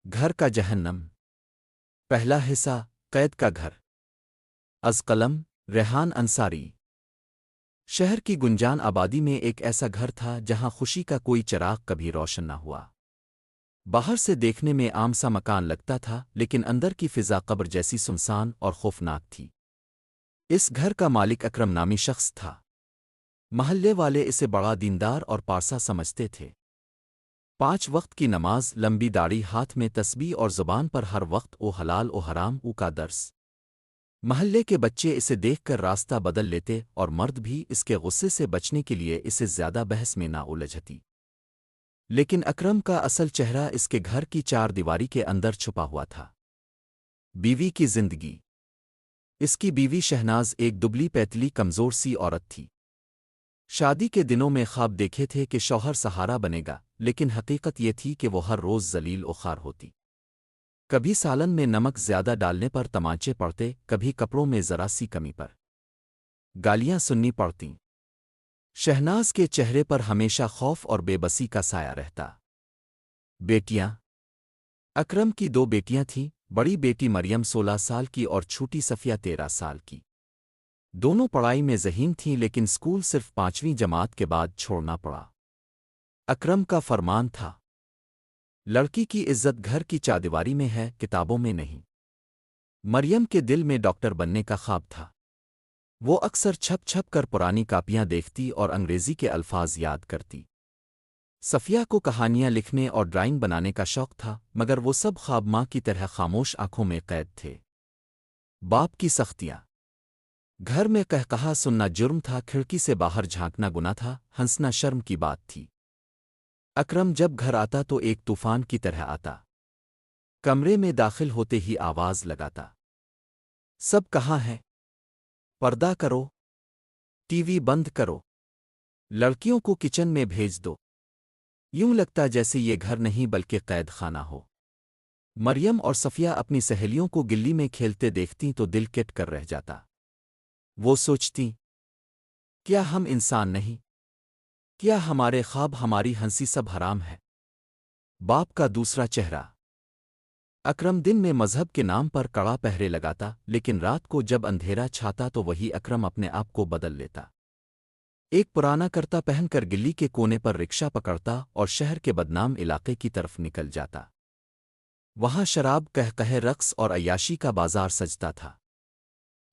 گھر کا جہنم پہلا حصہ قید کا گھر از قلم ریحان انصاری شہر کی گنجان آبادی میں ایک ایسا گھر تھا جہاں خوشی کا کوئی چراغ کبھی روشن نہ ہوا۔ باہر سے دیکھنے میں عام سا مکان لگتا تھا لیکن اندر کی فضا قبر جیسی سنسان اور خوفناک تھی۔ اس گھر کا مالک اکرم نامی شخص تھا۔ محلے والے اسے بڑا دیندار اور پارسا سمجھتے تھے۔ 5 وقت کی نماز، لمبی داڑھی، ہاتھ میں تسبیح اور زبان پر ہر وقت او حلال او حرام او کا درس۔ محلے کے بچے اسے دیکھ کر راستہ بدل لیتے اور مرد بھی اس کے غصے سے بچنے کے لیے اسے زیادہ بحث میں نہ الجھتی۔ لیکن اکرم کا اصل چہرہ اس کے گھر کی 4 دیواری کے اندر چھپا ہوا تھا۔ بیوی کی زندگی۔ اس کی بیوی شہناز ایک دبلی پیتلی کمزور سی عورت تھی۔ شادی کے دنوں میں خواب دیکھے تھے کہ شوہر سہارا بنے گا، لیکن حقیقت یہ تھی کہ وہ ہر روز ذلیل و خوار ہوتی۔ کبھی سالن میں نمک زیادہ ڈالنے پر تمانچے پڑتے، کبھی کپڑوں میں ذرا سی کمی پر گالیاں سننی پڑتیں۔ شہناز کے چہرے پر ہمیشہ خوف اور بے بسی کا سایہ رہتا۔ بیٹیاں۔ اکرم کی 2 بیٹیاں تھیں، بڑی بیٹی مریم 16 سال کی اور چھوٹی صفیہ 13 سال کی۔ دونوں پڑھائی میں ذہین تھیں لیکن اسکول صرف 5ویں جماعت کے بعد چھوڑنا پڑا۔ اکرم کا فرمان تھا، لڑکی کی عزت گھر کی چادیواری میں ہے، کتابوں میں نہیں۔ مریم کے دل میں ڈاکٹر بننے کا خواب تھا۔ وہ اکثر چھپ چھپ کر پرانی کاپیاں دیکھتی اور انگریزی کے الفاظ یاد کرتی۔ صفیہ کو کہانیاں لکھنے اور ڈرائنگ بنانے کا شوق تھا، مگر وہ سب خواب ماں کی طرح خاموش آنکھوں میں قید تھے۔ باپ کی سختیاں۔ گھر میں قہقہا سننا جرم تھا، کھڑکی سے باہر جھانکنا گناہ تھا، ہنسنا شرم کی بات تھی۔ اکرم جب گھر آتا تو ایک طوفان کی طرح آتا۔ کمرے میں داخل ہوتے ہی آواز لگاتا، سب کہاں ہیں؟ پردہ کرو، ٹی وی بند کرو، لڑکیوں کو کچن میں بھیج دو۔ یوں لگتا جیسے یہ گھر نہیں بلکہ قید خانہ ہو۔ مریم اور صفیہ اپنی سہیلیوں کو گلی میں کھیلتے دیکھتیں تو دل کٹ کر رہ جاتا۔ وہ سوچتیں، کیا ہم انسان نہیں؟ کیا ہمارے خواب، ہماری ہنسی سب حرام ہے؟ باپ کا دوسرا چہرہ۔ اکرم دن میں مذہب کے نام پر کڑا پہرے لگاتا، لیکن رات کو جب اندھیرا چھاتا تو وہی اکرم اپنے آپ کو بدل لیتا۔ ایک پرانا کرتا پہن کر گلی کے کونے پر رکشہ پکڑتا اور شہر کے بدنام علاقے کی طرف نکل جاتا۔ وہاں شراب، قہقہے، رقص اور عیاشی کا بازار سجتا تھا۔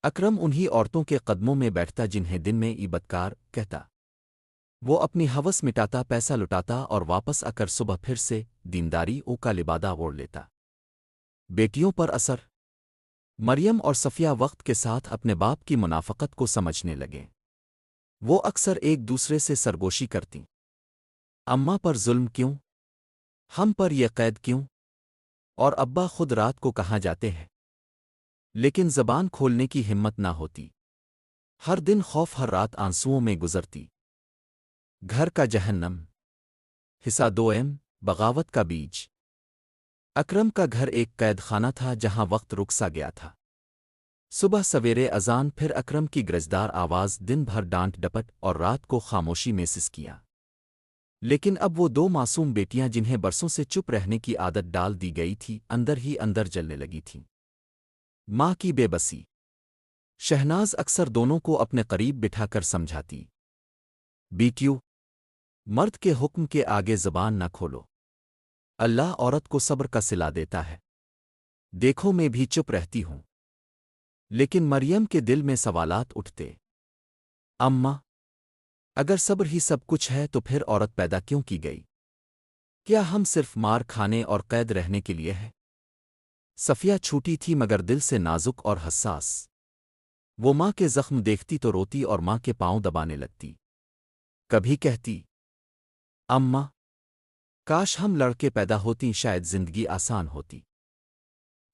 اکرم انہی عورتوں کے قدموں میں بیٹھتا جنہیں دن میں بدکار کہتا۔ وہ اپنی ہوس مٹاتا، پیسہ لٹاتا اور واپس آ کر صبح پھر سے دینداری او کا لبادہ اوڑھ لیتا۔ بیٹیوں پر اثر۔ مریم اور صفیہ وقت کے ساتھ اپنے باپ کی منافقت کو سمجھنے لگے۔ وہ اکثر ایک دوسرے سے سرگوشی کرتیں۔ اماں پر ظلم کیوں؟ ہم پر یہ قید کیوں؟ اور ابا خود رات کو کہاں جاتے ہیں؟ لیکن زبان کھولنے کی ہمت نہ ہوتی۔ ہر دن خوف، ہر رات آنسوؤں میں گزرتی۔ گھر کا جہنم حصہ 2 بغاوت کا بیج۔ اکرم کا گھر ایک قید خانہ تھا جہاں وقت رک سا گیا تھا۔ صبح سویرے اذان، پھر اکرم کی گرجدار آواز، دن بھر ڈانٹ ڈپٹ اور رات کو خاموشی میں سسکیاں۔ لیکن اب وہ 2 معصوم بیٹیاں جنہیں برسوں سے چپ رہنے کی عادت ڈال دی گئی تھی، اندر ہی اندر جلنے لگی تھیں۔ ماں کی بے بسی۔ شہناز اکثر دونوں کو اپنے قریب بٹھا کر سمجھاتی، بیٹیو، مرد کے حکم کے آگے زبان نہ کھولو۔ اللہ عورت کو صبر کا صلہ دیتا ہے۔ دیکھو میں بھی چپ رہتی ہوں، لیکن مریم کے دل میں سوالات اٹھتے۔ اماں، اگر صبر ہی سب کچھ ہے تو پھر عورت پیدا کیوں کی گئی؟ کیا ہم صرف مار کھانے اور قید رہنے کے لیے ہے؟ صفیہ چھوٹی تھی مگر دل سے نازک اور حساس۔ وہ ماں کے زخم دیکھتی تو روتی اور ماں کے پاؤں دبانے لگتی۔ کبھی کہتی، اماں، کاش ہم لڑکے پیدا ہوتی، شاید زندگی آسان ہوتی۔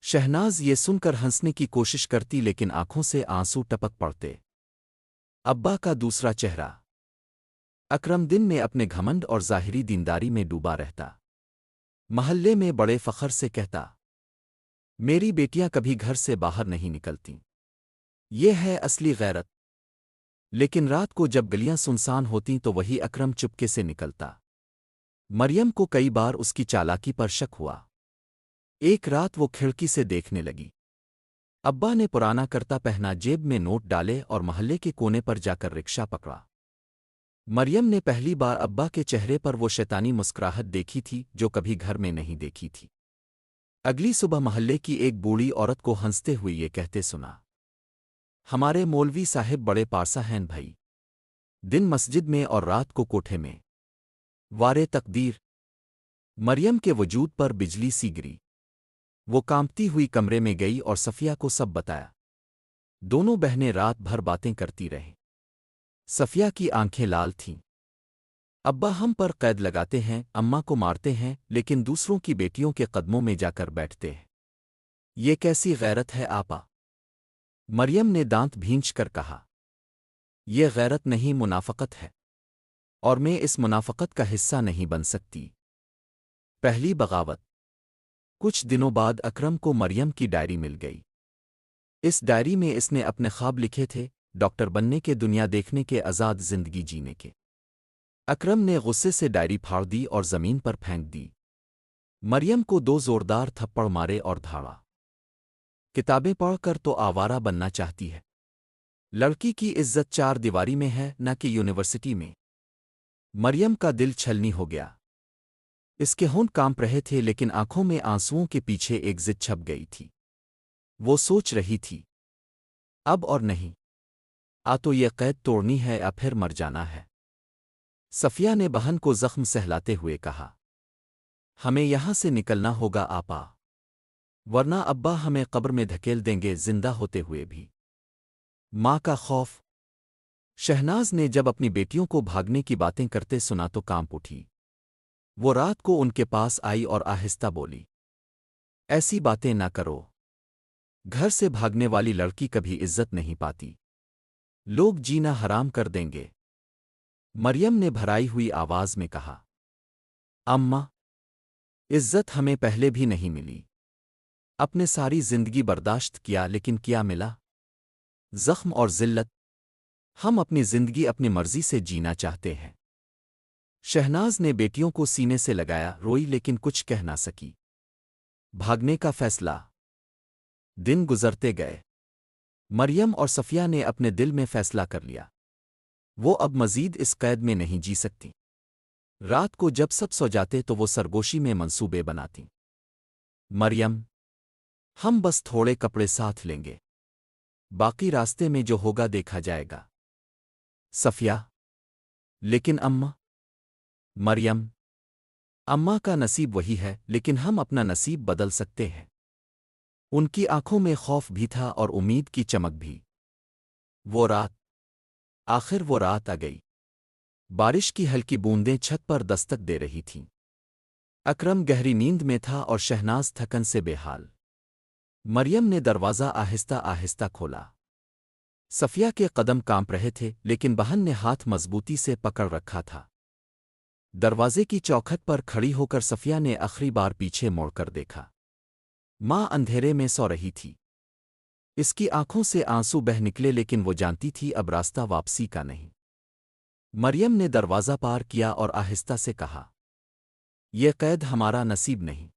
شہناز یہ سن کر ہنسنے کی کوشش کرتی لیکن آنکھوں سے آنسو ٹپک پڑتے۔ ابا کا دوسرا چہرہ۔ اکرم دن میں اپنے گھمنڈ اور ظاہری دینداری میں ڈوبا رہتا۔ محلے میں بڑے فخر سے کہتا، میری بیٹیاں کبھی گھر سے باہر نہیں نکلتیں، یہ ہے اصلی غیرت۔ لیکن رات کو جب گلیاں سنسان ہوتیں تو وہی اکرم چپکے سے نکلتا۔ مریم کو کئی بار اس کی چالاکی پر شک ہوا۔ ایک رات وہ کھڑکی سے دیکھنے لگی۔ ابا نے پرانا کرتا پہنا، جیب میں نوٹ ڈالے اور محلے کے کونے پر جا کر رکشا پکڑا۔ مریم نے پہلی بار ابا کے چہرے پر وہ شیطانی مسکراہٹ دیکھی تھی جو کبھی گھر میں نہیں دیکھی تھی۔ اگلی صبح محلے کی ایک بوڑھی عورت کو ہنستے ہوئے یہ کہتے سنا، ہمارے مولوی صاحب بڑے پارسا ہیں بھائی، دن مسجد میں اور رات کو کوٹھے میں۔ وارے تقدیر! مریم کے وجود پر بجلی سی گری۔ وہ کانپتی ہوئی کمرے میں گئی اور صفیہ کو سب بتایا۔ دونوں بہنیں رات بھر باتیں کرتی رہیں۔ صفیہ کی آنکھیں لال تھیں۔ ابا ہم پر قید لگاتے ہیں، اماں کو مارتے ہیں، لیکن دوسروں کی بیٹیوں کے قدموں میں جا کر بیٹھتے ہیں۔ یہ کیسی غیرت ہے آپا؟ مریم نے دانت بھینچ کر کہا، یہ غیرت نہیں، منافقت ہے، اور میں اس منافقت کا حصہ نہیں بن سکتی۔ پہلی بغاوت۔ کچھ دنوں بعد اکرم کو مریم کی ڈائری مل گئی۔ اس ڈائری میں اس نے اپنے خواب لکھے تھے، ڈاکٹر بننے کے، دنیا دیکھنے کے، آزاد زندگی جینے کے۔ اکرم نے غصے سے ڈائری پھاڑ دی اور زمین پر پھینک دی۔ مریم کو 2 زوردار تھپڑ مارے اور دھاڑا۔ کتابیں پڑھ کر تو آوارہ بننا چاہتی ہے۔ لڑکی کی عزت 4 دیواری میں ہے، نہ کہ یونیورسٹی میں۔ مریم کا دل چھلنی ہو گیا۔ اس کے ہونٹ کانپ رہے تھے، لیکن آنکھوں میں آنسوؤں کے پیچھے ایک ضد چھپ گئی تھی۔ وہ سوچ رہی تھی، اب اور نہیں، تو یہ قید توڑنی ہے یا پھر مر جانا ہے۔ صفیہ نے بہن کو زخم سہلاتے ہوئے کہا، ہمیں یہاں سے نکلنا ہوگا آپا، ورنہ ابا ہمیں قبر میں دھکیل دیں گے زندہ ہوتے ہوئے بھی۔ ماں کا خوف۔ شہناز نے جب اپنی بیٹیوں کو بھاگنے کی باتیں کرتے سنا تو کانپ اٹھی۔ وہ رات کو ان کے پاس آئی اور آہستہ بولی، ایسی باتیں نہ کرو، گھر سے بھاگنے والی لڑکی کبھی عزت نہیں پاتی، لوگ جینا حرام کر دیں گے۔ مریم نے بھرائی ہوئی آواز میں کہا، اماں، عزت ہمیں پہلے بھی نہیں ملی، اپنے ساری زندگی برداشت کیا، لیکن کیا ملا؟ زخم اور ذلت۔ ہم اپنی زندگی اپنی مرضی سے جینا چاہتے ہیں۔ شہناز نے بیٹیوں کو سینے سے لگایا، روئی لیکن کچھ کہہ نہ سکی۔ بھاگنے کا فیصلہ۔ دن گزرتے گئے۔ مریم اور صفیہ نے اپنے دل میں فیصلہ کر لیا، وہ اب مزید اس قید میں نہیں جی سکتی۔ رات کو جب سب سو جاتے تو وہ سرگوشی میں منصوبے بناتی۔ مریم، ہم بس تھوڑے کپڑے ساتھ لیں گے، باقی راستے میں جو ہوگا دیکھا جائے گا۔ صفیہ، لیکن اماں۔ مریم، اماں کا نصیب وہی ہے، لیکن ہم اپنا نصیب بدل سکتے ہیں۔ ان کی آنکھوں میں خوف بھی تھا اور امید کی چمک بھی۔ آخر وہ رات آ گئی۔ بارش کی ہلکی بوندیں چھت پر دستک دے رہی تھیں۔ اکرم گہری نیند میں تھا اور شہناز تھکن سے بے حال۔ مریم نے دروازہ آہستہ آہستہ کھولا۔ صفیہ کے قدم کانپ رہے تھے، لیکن بہن نے ہاتھ مضبوطی سے پکڑ رکھا تھا۔ دروازے کی چوکھٹ پر کھڑی ہو کر صفیہ نے آخری بار پیچھے موڑ کر دیکھا۔ ماں اندھیرے میں سو رہی تھی۔ اس کی آنکھوں سے آنسو بہہ نکلے، لیکن وہ جانتی تھی اب راستہ واپسی کا نہیں۔ مریم نے دروازہ پار کیا اور آہستہ سے کہا، یہ قید ہمارا نصیب نہیں،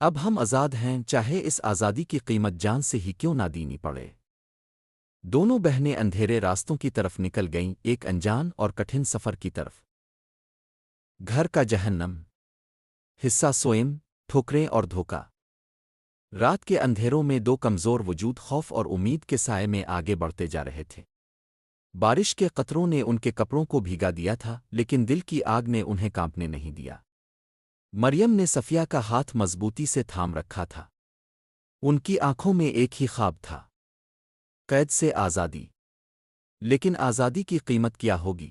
اب ہم آزاد ہیں، چاہے اس آزادی کی قیمت جان سے ہی کیوں نہ دینی پڑے۔ دونوں بہنیں اندھیرے راستوں کی طرف نکل گئیں، ایک انجان اور کٹھن سفر کی طرف۔ گھر کا جہنم۔ حصہ سوئم، ٹھوکریں اور دھوکہ۔ رات کے اندھیروں میں 2 کمزور وجود خوف اور امید کے سائے میں آگے بڑھتے جا رہے تھے۔ بارش کے قطروں نے ان کے کپڑوں کو بھیگا دیا تھا، لیکن دل کی آگ نے انہیں کانپنے نہیں دیا۔ مریم نے صفیہ کا ہاتھ مضبوطی سے تھام رکھا تھا۔ ان کی آنکھوں میں ایک ہی خواب تھا، قید سے آزادی۔ لیکن آزادی کی قیمت کیا ہوگی،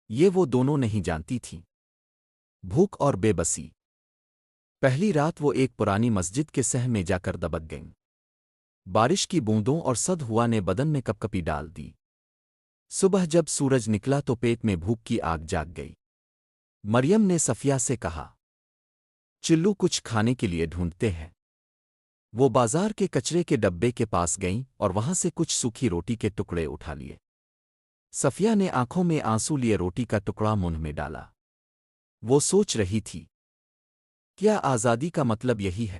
یہ وہ دونوں نہیں جانتی تھیں۔ بھوک اور بے بسی۔ پہلی رات وہ ایک پرانی مسجد کے صحن میں جا کر دبک گئیں۔ بارش کی بوندوں اور سد ہوا نے بدن میں کپکپی ڈال دی۔ صبح جب سورج نکلا تو پیٹ میں بھوک کی آگ جاگ گئی۔ مریم نے صفیہ سے کہا، چلو کچھ کھانے کے لیے ڈھونڈتے ہیں۔ وہ بازار کے کچرے کے ڈبے کے پاس گئیں اور وہاں سے کچھ سوکھی روٹی کے ٹکڑے اٹھا لیے۔ صفیہ نے آنکھوں میں آنسو لیے روٹی کا ٹکڑا منہ میں ڈالا۔ وہ سوچ رہی تھی، کیا آزادی کا مطلب یہی ہے؟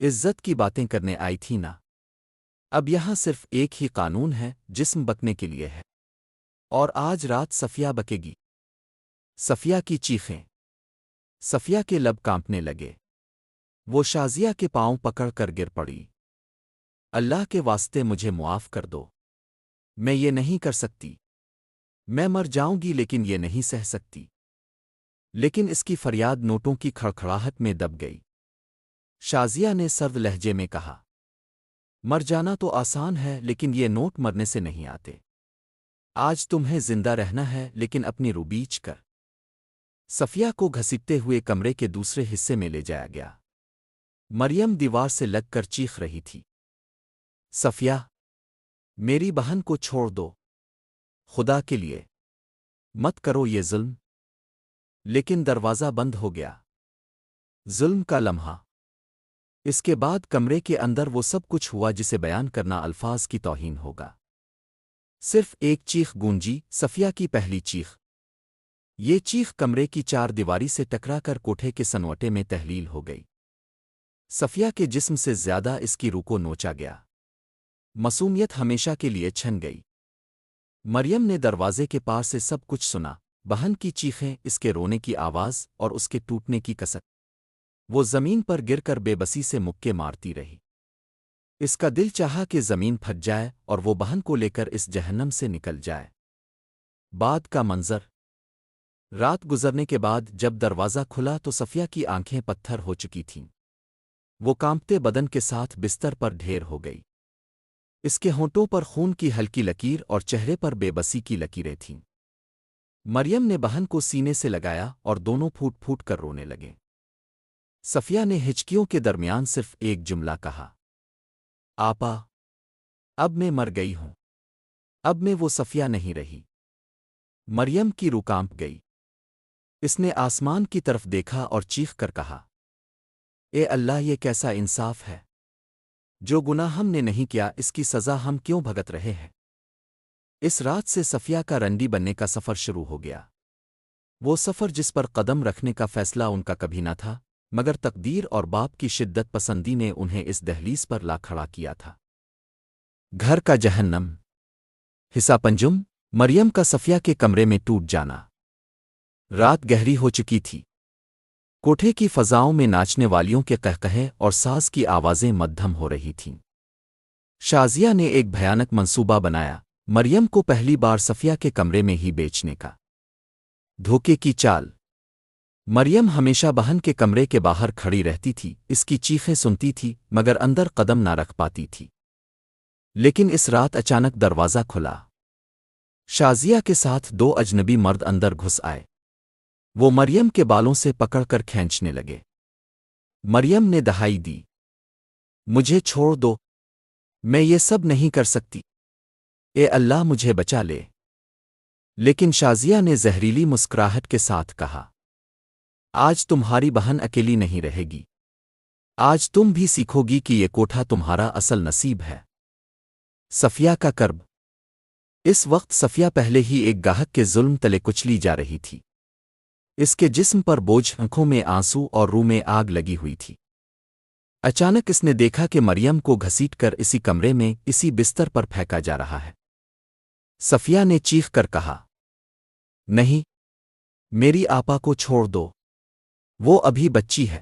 عزت کی باتیں کرنے آئی تھی نا؟ اب یہاں صرف ایک ہی قانون ہے، جسم بکنے کے لیے ہے۔ اور آج رات صفیہ بکے گی۔ صفیہ کی چیخیں۔ صفیہ کے لب کانپنے لگے۔ وہ شازیہ کے پاؤں پکڑ کر گر پڑی۔ اللہ کے واسطے مجھے معاف کر دو۔ میں یہ نہیں کر سکتی۔ میں مر جاؤں گی لیکن یہ نہیں سہ سکتی۔ لیکن اس کی فریاد نوٹوں کی کھڑکھڑاہٹ میں دب گئی۔ شازیہ نے سرد لہجے میں کہا، مر جانا تو آسان ہے لیکن یہ نوٹ مرنے سے نہیں آتے۔ آج تمہیں زندہ رہنا ہے لیکن اپنی روح بیچ کر۔ صفیہ کو گھسیٹتے ہوئے کمرے کے دوسرے حصے میں لے جایا گیا۔ مریم دیوار سے لگ کر چیخ رہی تھی، صفیہ، میری بہن کو چھوڑ دو، خدا کے لیے مت کرو یہ ظلم۔ لیکن دروازہ بند ہو گیا۔ ظلم کا لمحہ۔ اس کے بعد کمرے کے اندر وہ سب کچھ ہوا جسے بیان کرنا الفاظ کی توہین ہوگا۔ صرف ایک چیخ گونجی، صفیہ کی پہلی چیخ۔ یہ چیخ کمرے کی چار دیواری سے ٹکرا کر کوٹھے کے سنوٹے میں تحلیل ہو گئی۔ صفیہ کے جسم سے زیادہ اس کی روح کو نوچا گیا۔ معصومیت ہمیشہ کے لیے چھن گئی۔ مریم نے دروازے کے پار سے سب کچھ سنا، بہن کی چیخیں، اس کے رونے کی آواز اور اس کے ٹوٹنے کی کسک۔ وہ زمین پر گر کر بے بسی سے مکے مارتی رہی۔ اس کا دل چاہا کہ زمین پھٹ جائے اور وہ بہن کو لے کر اس جہنم سے نکل جائے۔ بعد کا منظر۔ رات گزرنے کے بعد جب دروازہ کھلا تو صفیہ کی آنکھیں پتھر ہو چکی تھیں۔ وہ کانپتے بدن کے ساتھ بستر پر ڈھیر ہو گئی۔ اس کے ہونٹوں پر خون کی ہلکی لکیر اور چہرے پر بے بسی کی لکیریں تھیں۔ مریم نے بہن کو سینے سے لگایا اور دونوں پھوٹ پھوٹ کر رونے لگے۔ صفیہ نے ہچکیوں کے درمیان صرف ایک جملہ کہا، آپا، اب میں مر گئی ہوں۔ اب میں وہ صفیہ نہیں رہی۔ مریم کی روح کانپ گئی۔ اس نے آسمان کی طرف دیکھا اور چیخ کر کہا، اے اللہ، یہ کیسا انصاف ہے؟ جو گناہ ہم نے نہیں کیا اس کی سزا ہم کیوں بھگت رہے ہیں؟ اس رات سے صفیہ کا رنڈی بننے کا سفر شروع ہو گیا۔ وہ سفر جس پر قدم رکھنے کا فیصلہ ان کا کبھی نہ تھا، مگر تقدیر اور باپ کی شدت پسندی نے انہیں اس دہلیز پر لا کھڑا کیا تھا۔ گھر کا جہنم۔ حصہ پنجم، مریم کا صفیہ کے کمرے میں ٹوٹ جانا۔ رات گہری ہو چکی تھی۔ کوٹھے کی فضاؤں میں ناچنے والیوں کے قہقہے اور ساز کی آوازیں مدھم ہو رہی تھیں۔ شازیہ نے ایک بھیانک منصوبہ بنایا، مریم کو پہلی بار صفیہ کے کمرے میں ہی بیچنے کا۔ دھوکے کی چال۔ مریم ہمیشہ بہن کے کمرے کے باہر کھڑی رہتی تھی، اس کی چیخیں سنتی تھی مگر اندر قدم نہ رکھ پاتی تھی۔ لیکن اس رات اچانک دروازہ کھلا۔ شازیہ کے ساتھ دو اجنبی مرد اندر گھس آئے۔ وہ مریم کے بالوں سے پکڑ کر کھینچنے لگے۔ مریم نے دہائی دی، مجھے چھوڑ دو، میں یہ سب نہیں کر سکتی، اے اللہ مجھے بچا لے۔ لیکن شازیہ نے زہریلی مسکراہٹ کے ساتھ کہا، آج تمہاری بہن اکیلی نہیں رہے گی۔ آج تم بھی سیکھو گی کہ یہ کوٹھا تمہارا اصل نصیب ہے۔ صفیہ کا کرب۔ اس وقت صفیہ پہلے ہی ایک گاہک کے ظلم تلے کچلی جا رہی تھی۔ اس کے جسم پر بوجھ، آنکھوں میں آنسو اور روح میں آگ لگی ہوئی تھی۔ اچانک اس نے دیکھا کہ مریم کو گھسیٹ کر اسی کمرے میں اسی بستر پر پھینکا جا رہا ہے۔ صفیہ نے چیخ کر کہا، نہیں، میری آپا کو چھوڑ دو، وہ ابھی بچی ہے،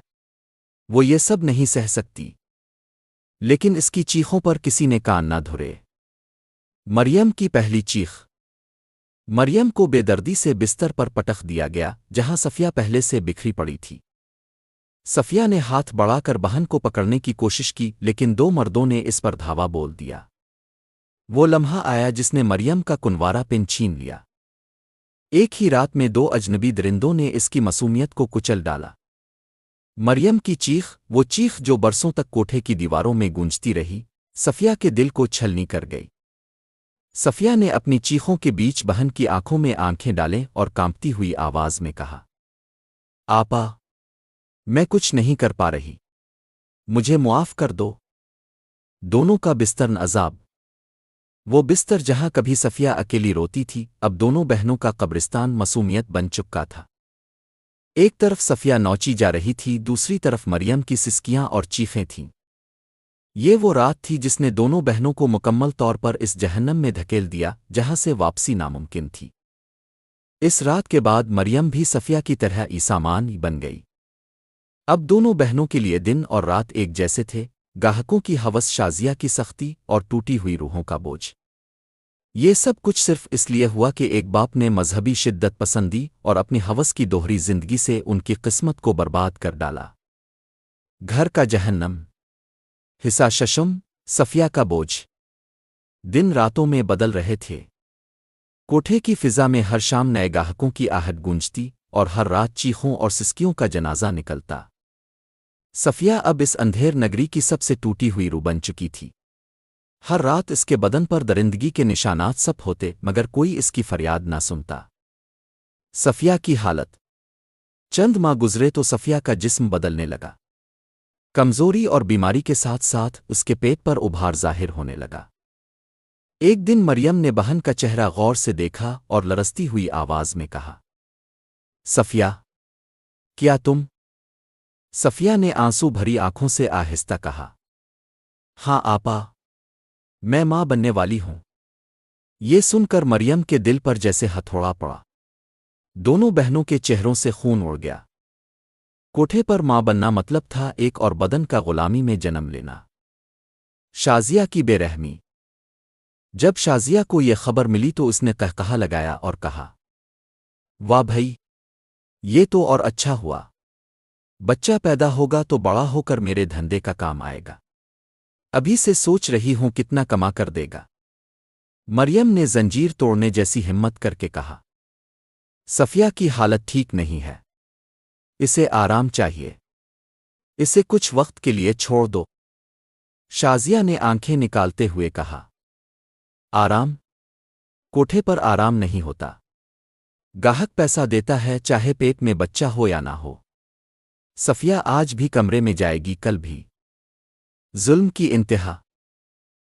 وہ یہ سب نہیں سہ سکتی۔ لیکن اس کی چیخوں پر کسی نے کان نہ دھرے۔ مریم کی پہلی چیخ۔ مریم کو بے دردی سے بستر پر پٹخ دیا گیا جہاں صفیہ پہلے سے بکھری پڑی تھی۔ صفیہ نے ہاتھ بڑھا کر بہن کو پکڑنے کی کوشش کی لیکن دو مردوں نے اس پر دھاوا بول دیا۔ وہ لمحہ آیا جس نے مریم کا کنوارا پن چھین لیا۔ ایک ہی رات میں دو اجنبی درندوں نے اس کی معصومیت کو کچل ڈالا۔ مریم کی چیخ، وہ چیخ جو برسوں تک کوٹھے کی دیواروں میں گونجتی رہی، صفیہ کے دل کو چھلنی کر گئی۔ صفیہ نے اپنی چیخوں کے بیچ بہن کی آنکھوں میں آنکھیں ڈالیں اور کانپتی ہوئی آواز میں کہا، آپا، میں کچھ نہیں کر پا رہی، مجھے معاف کر دو۔ دونوں کا بستر عذاب۔ وہ بستر جہاں کبھی صفیہ اکیلی روتی تھی اب دونوں بہنوں کا قبرستان معصومیت بن چکا تھا۔ ایک طرف صفیہ نوچی جا رہی تھی، دوسری طرف مریم کی سسکیاں اور چیخیں تھیں۔ یہ وہ رات تھی جس نے دونوں بہنوں کو مکمل طور پر اس جہنم میں دھکیل دیا جہاں سے واپسی ناممکن تھی۔ اس رات کے بعد مریم بھی صفیہ کی طرح عیسامان بن گئی۔ اب دونوں بہنوں کے لیے دن اور رات ایک جیسے تھے، گاہکوں کی ہوس، شازیہ کی سختی اور ٹوٹی ہوئی روحوں کا بوجھ۔ یہ سب کچھ صرف اس لیے ہوا کہ ایک باپ نے مذہبی شدت پسندی اور اپنی ہوس کی دوہری زندگی سے ان کی قسمت کو برباد کر ڈالا۔ گھر کا جہنم، حصہ ششم، صفیہ کا بوجھ۔ دن راتوں میں بدل رہے تھے۔ کوٹھے کی فضا میں ہر شام نئے گاہکوں کی آہٹ گونجتی اور ہر رات چیخوں اور سسکیوں کا جنازہ نکلتا۔ صفیہ اب اس اندھیر نگری کی سب سے ٹوٹی ہوئی روح بن چکی تھی۔ ہر رات اس کے بدن پر درندگی کے نشانات سب ہوتے مگر کوئی اس کی فریاد نہ سنتا۔ صفیہ کی حالت، چند ماہ گزرے تو صفیہ کا جسم بدلنے لگا۔ کمزوری اور بیماری کے ساتھ ساتھ اس کے پیٹ پر ابھار ظاہر ہونے لگا۔ ایک دن مریم نے بہن کا چہرہ غور سے دیکھا اور لرزتی ہوئی آواز میں کہا، صفیہ، کیا تم؟ صفیہ نے آنسو بھری آنکھوں سے آہستہ کہا، ہاں آپا، میں ماں بننے والی ہوں۔ یہ سن کر مریم کے دل پر جیسے ہتھوڑا پڑا۔ دونوں بہنوں کے چہروں سے خون اڑ گیا۔ کوٹھے پر ماں بننا مطلب تھا ایک اور بدن کا غلامی میں جنم لینا۔ شازیہ کی بے رحمی۔ جب شازیہ کو یہ خبر ملی تو اس نے قہقہا لگایا اور کہا، واہ بھئی، یہ تو اور اچھا ہوا۔ بچہ پیدا ہوگا تو بڑا ہو کر میرے دھندے کا کام آئے گا۔ ابھی سے سوچ رہی ہوں کتنا کما کر دے گا۔ مریم نے زنجیر توڑنے جیسی ہمت کر کے کہا، صفیہ کی حالت ٹھیک نہیں ہے، اسے آرام چاہیے، اسے کچھ وقت کے لیے چھوڑ دو۔ شازیہ نے آنکھیں نکالتے ہوئے کہا، آرام؟ کوٹھے پر آرام نہیں ہوتا۔ گاہک پیسہ دیتا ہے چاہے پیٹ میں بچہ ہو یا نہ ہو۔ صفیہ آج بھی کمرے میں جائے گی، کل بھی۔ ظلم کی انتہا۔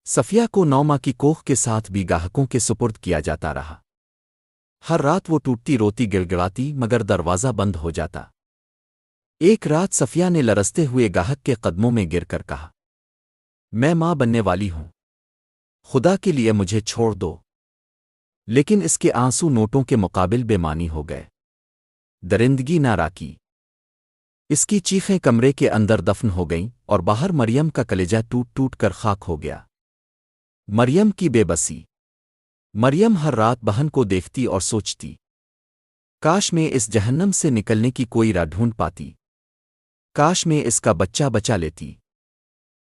صفیہ کو 9 ماہ کی کوکھ کے ساتھ بھی گاہکوں کے سپرد کیا جاتا رہا۔ ہر رات وہ ٹوٹتی روتی گڑگڑاتی مگر دروازہ بند ہو جاتا۔ ایک رات صفیہ نے لرزتے ہوئے گاہک کے قدموں میں گر کر کہا، میں ماں بننے والی ہوں، خدا کے لیے مجھے چھوڑ دو۔ لیکن اس کے آنسو نوٹوں کے مقابل بے معنی ہو گئے۔ درندگی نہ راکی۔ اس کی چیخیں کمرے کے اندر دفن ہو گئیں اور باہر مریم کا کلیجہ ٹوٹ ٹوٹ کر خاک ہو گیا۔ مریم کی بے بسی۔ مریم ہر رات بہن کو دیکھتی اور سوچتی، کاش میں اس جہنم سے نکلنے کی کوئی راہ ڈھونڈ پاتی، کاش میں اس کا بچہ بچا لیتی۔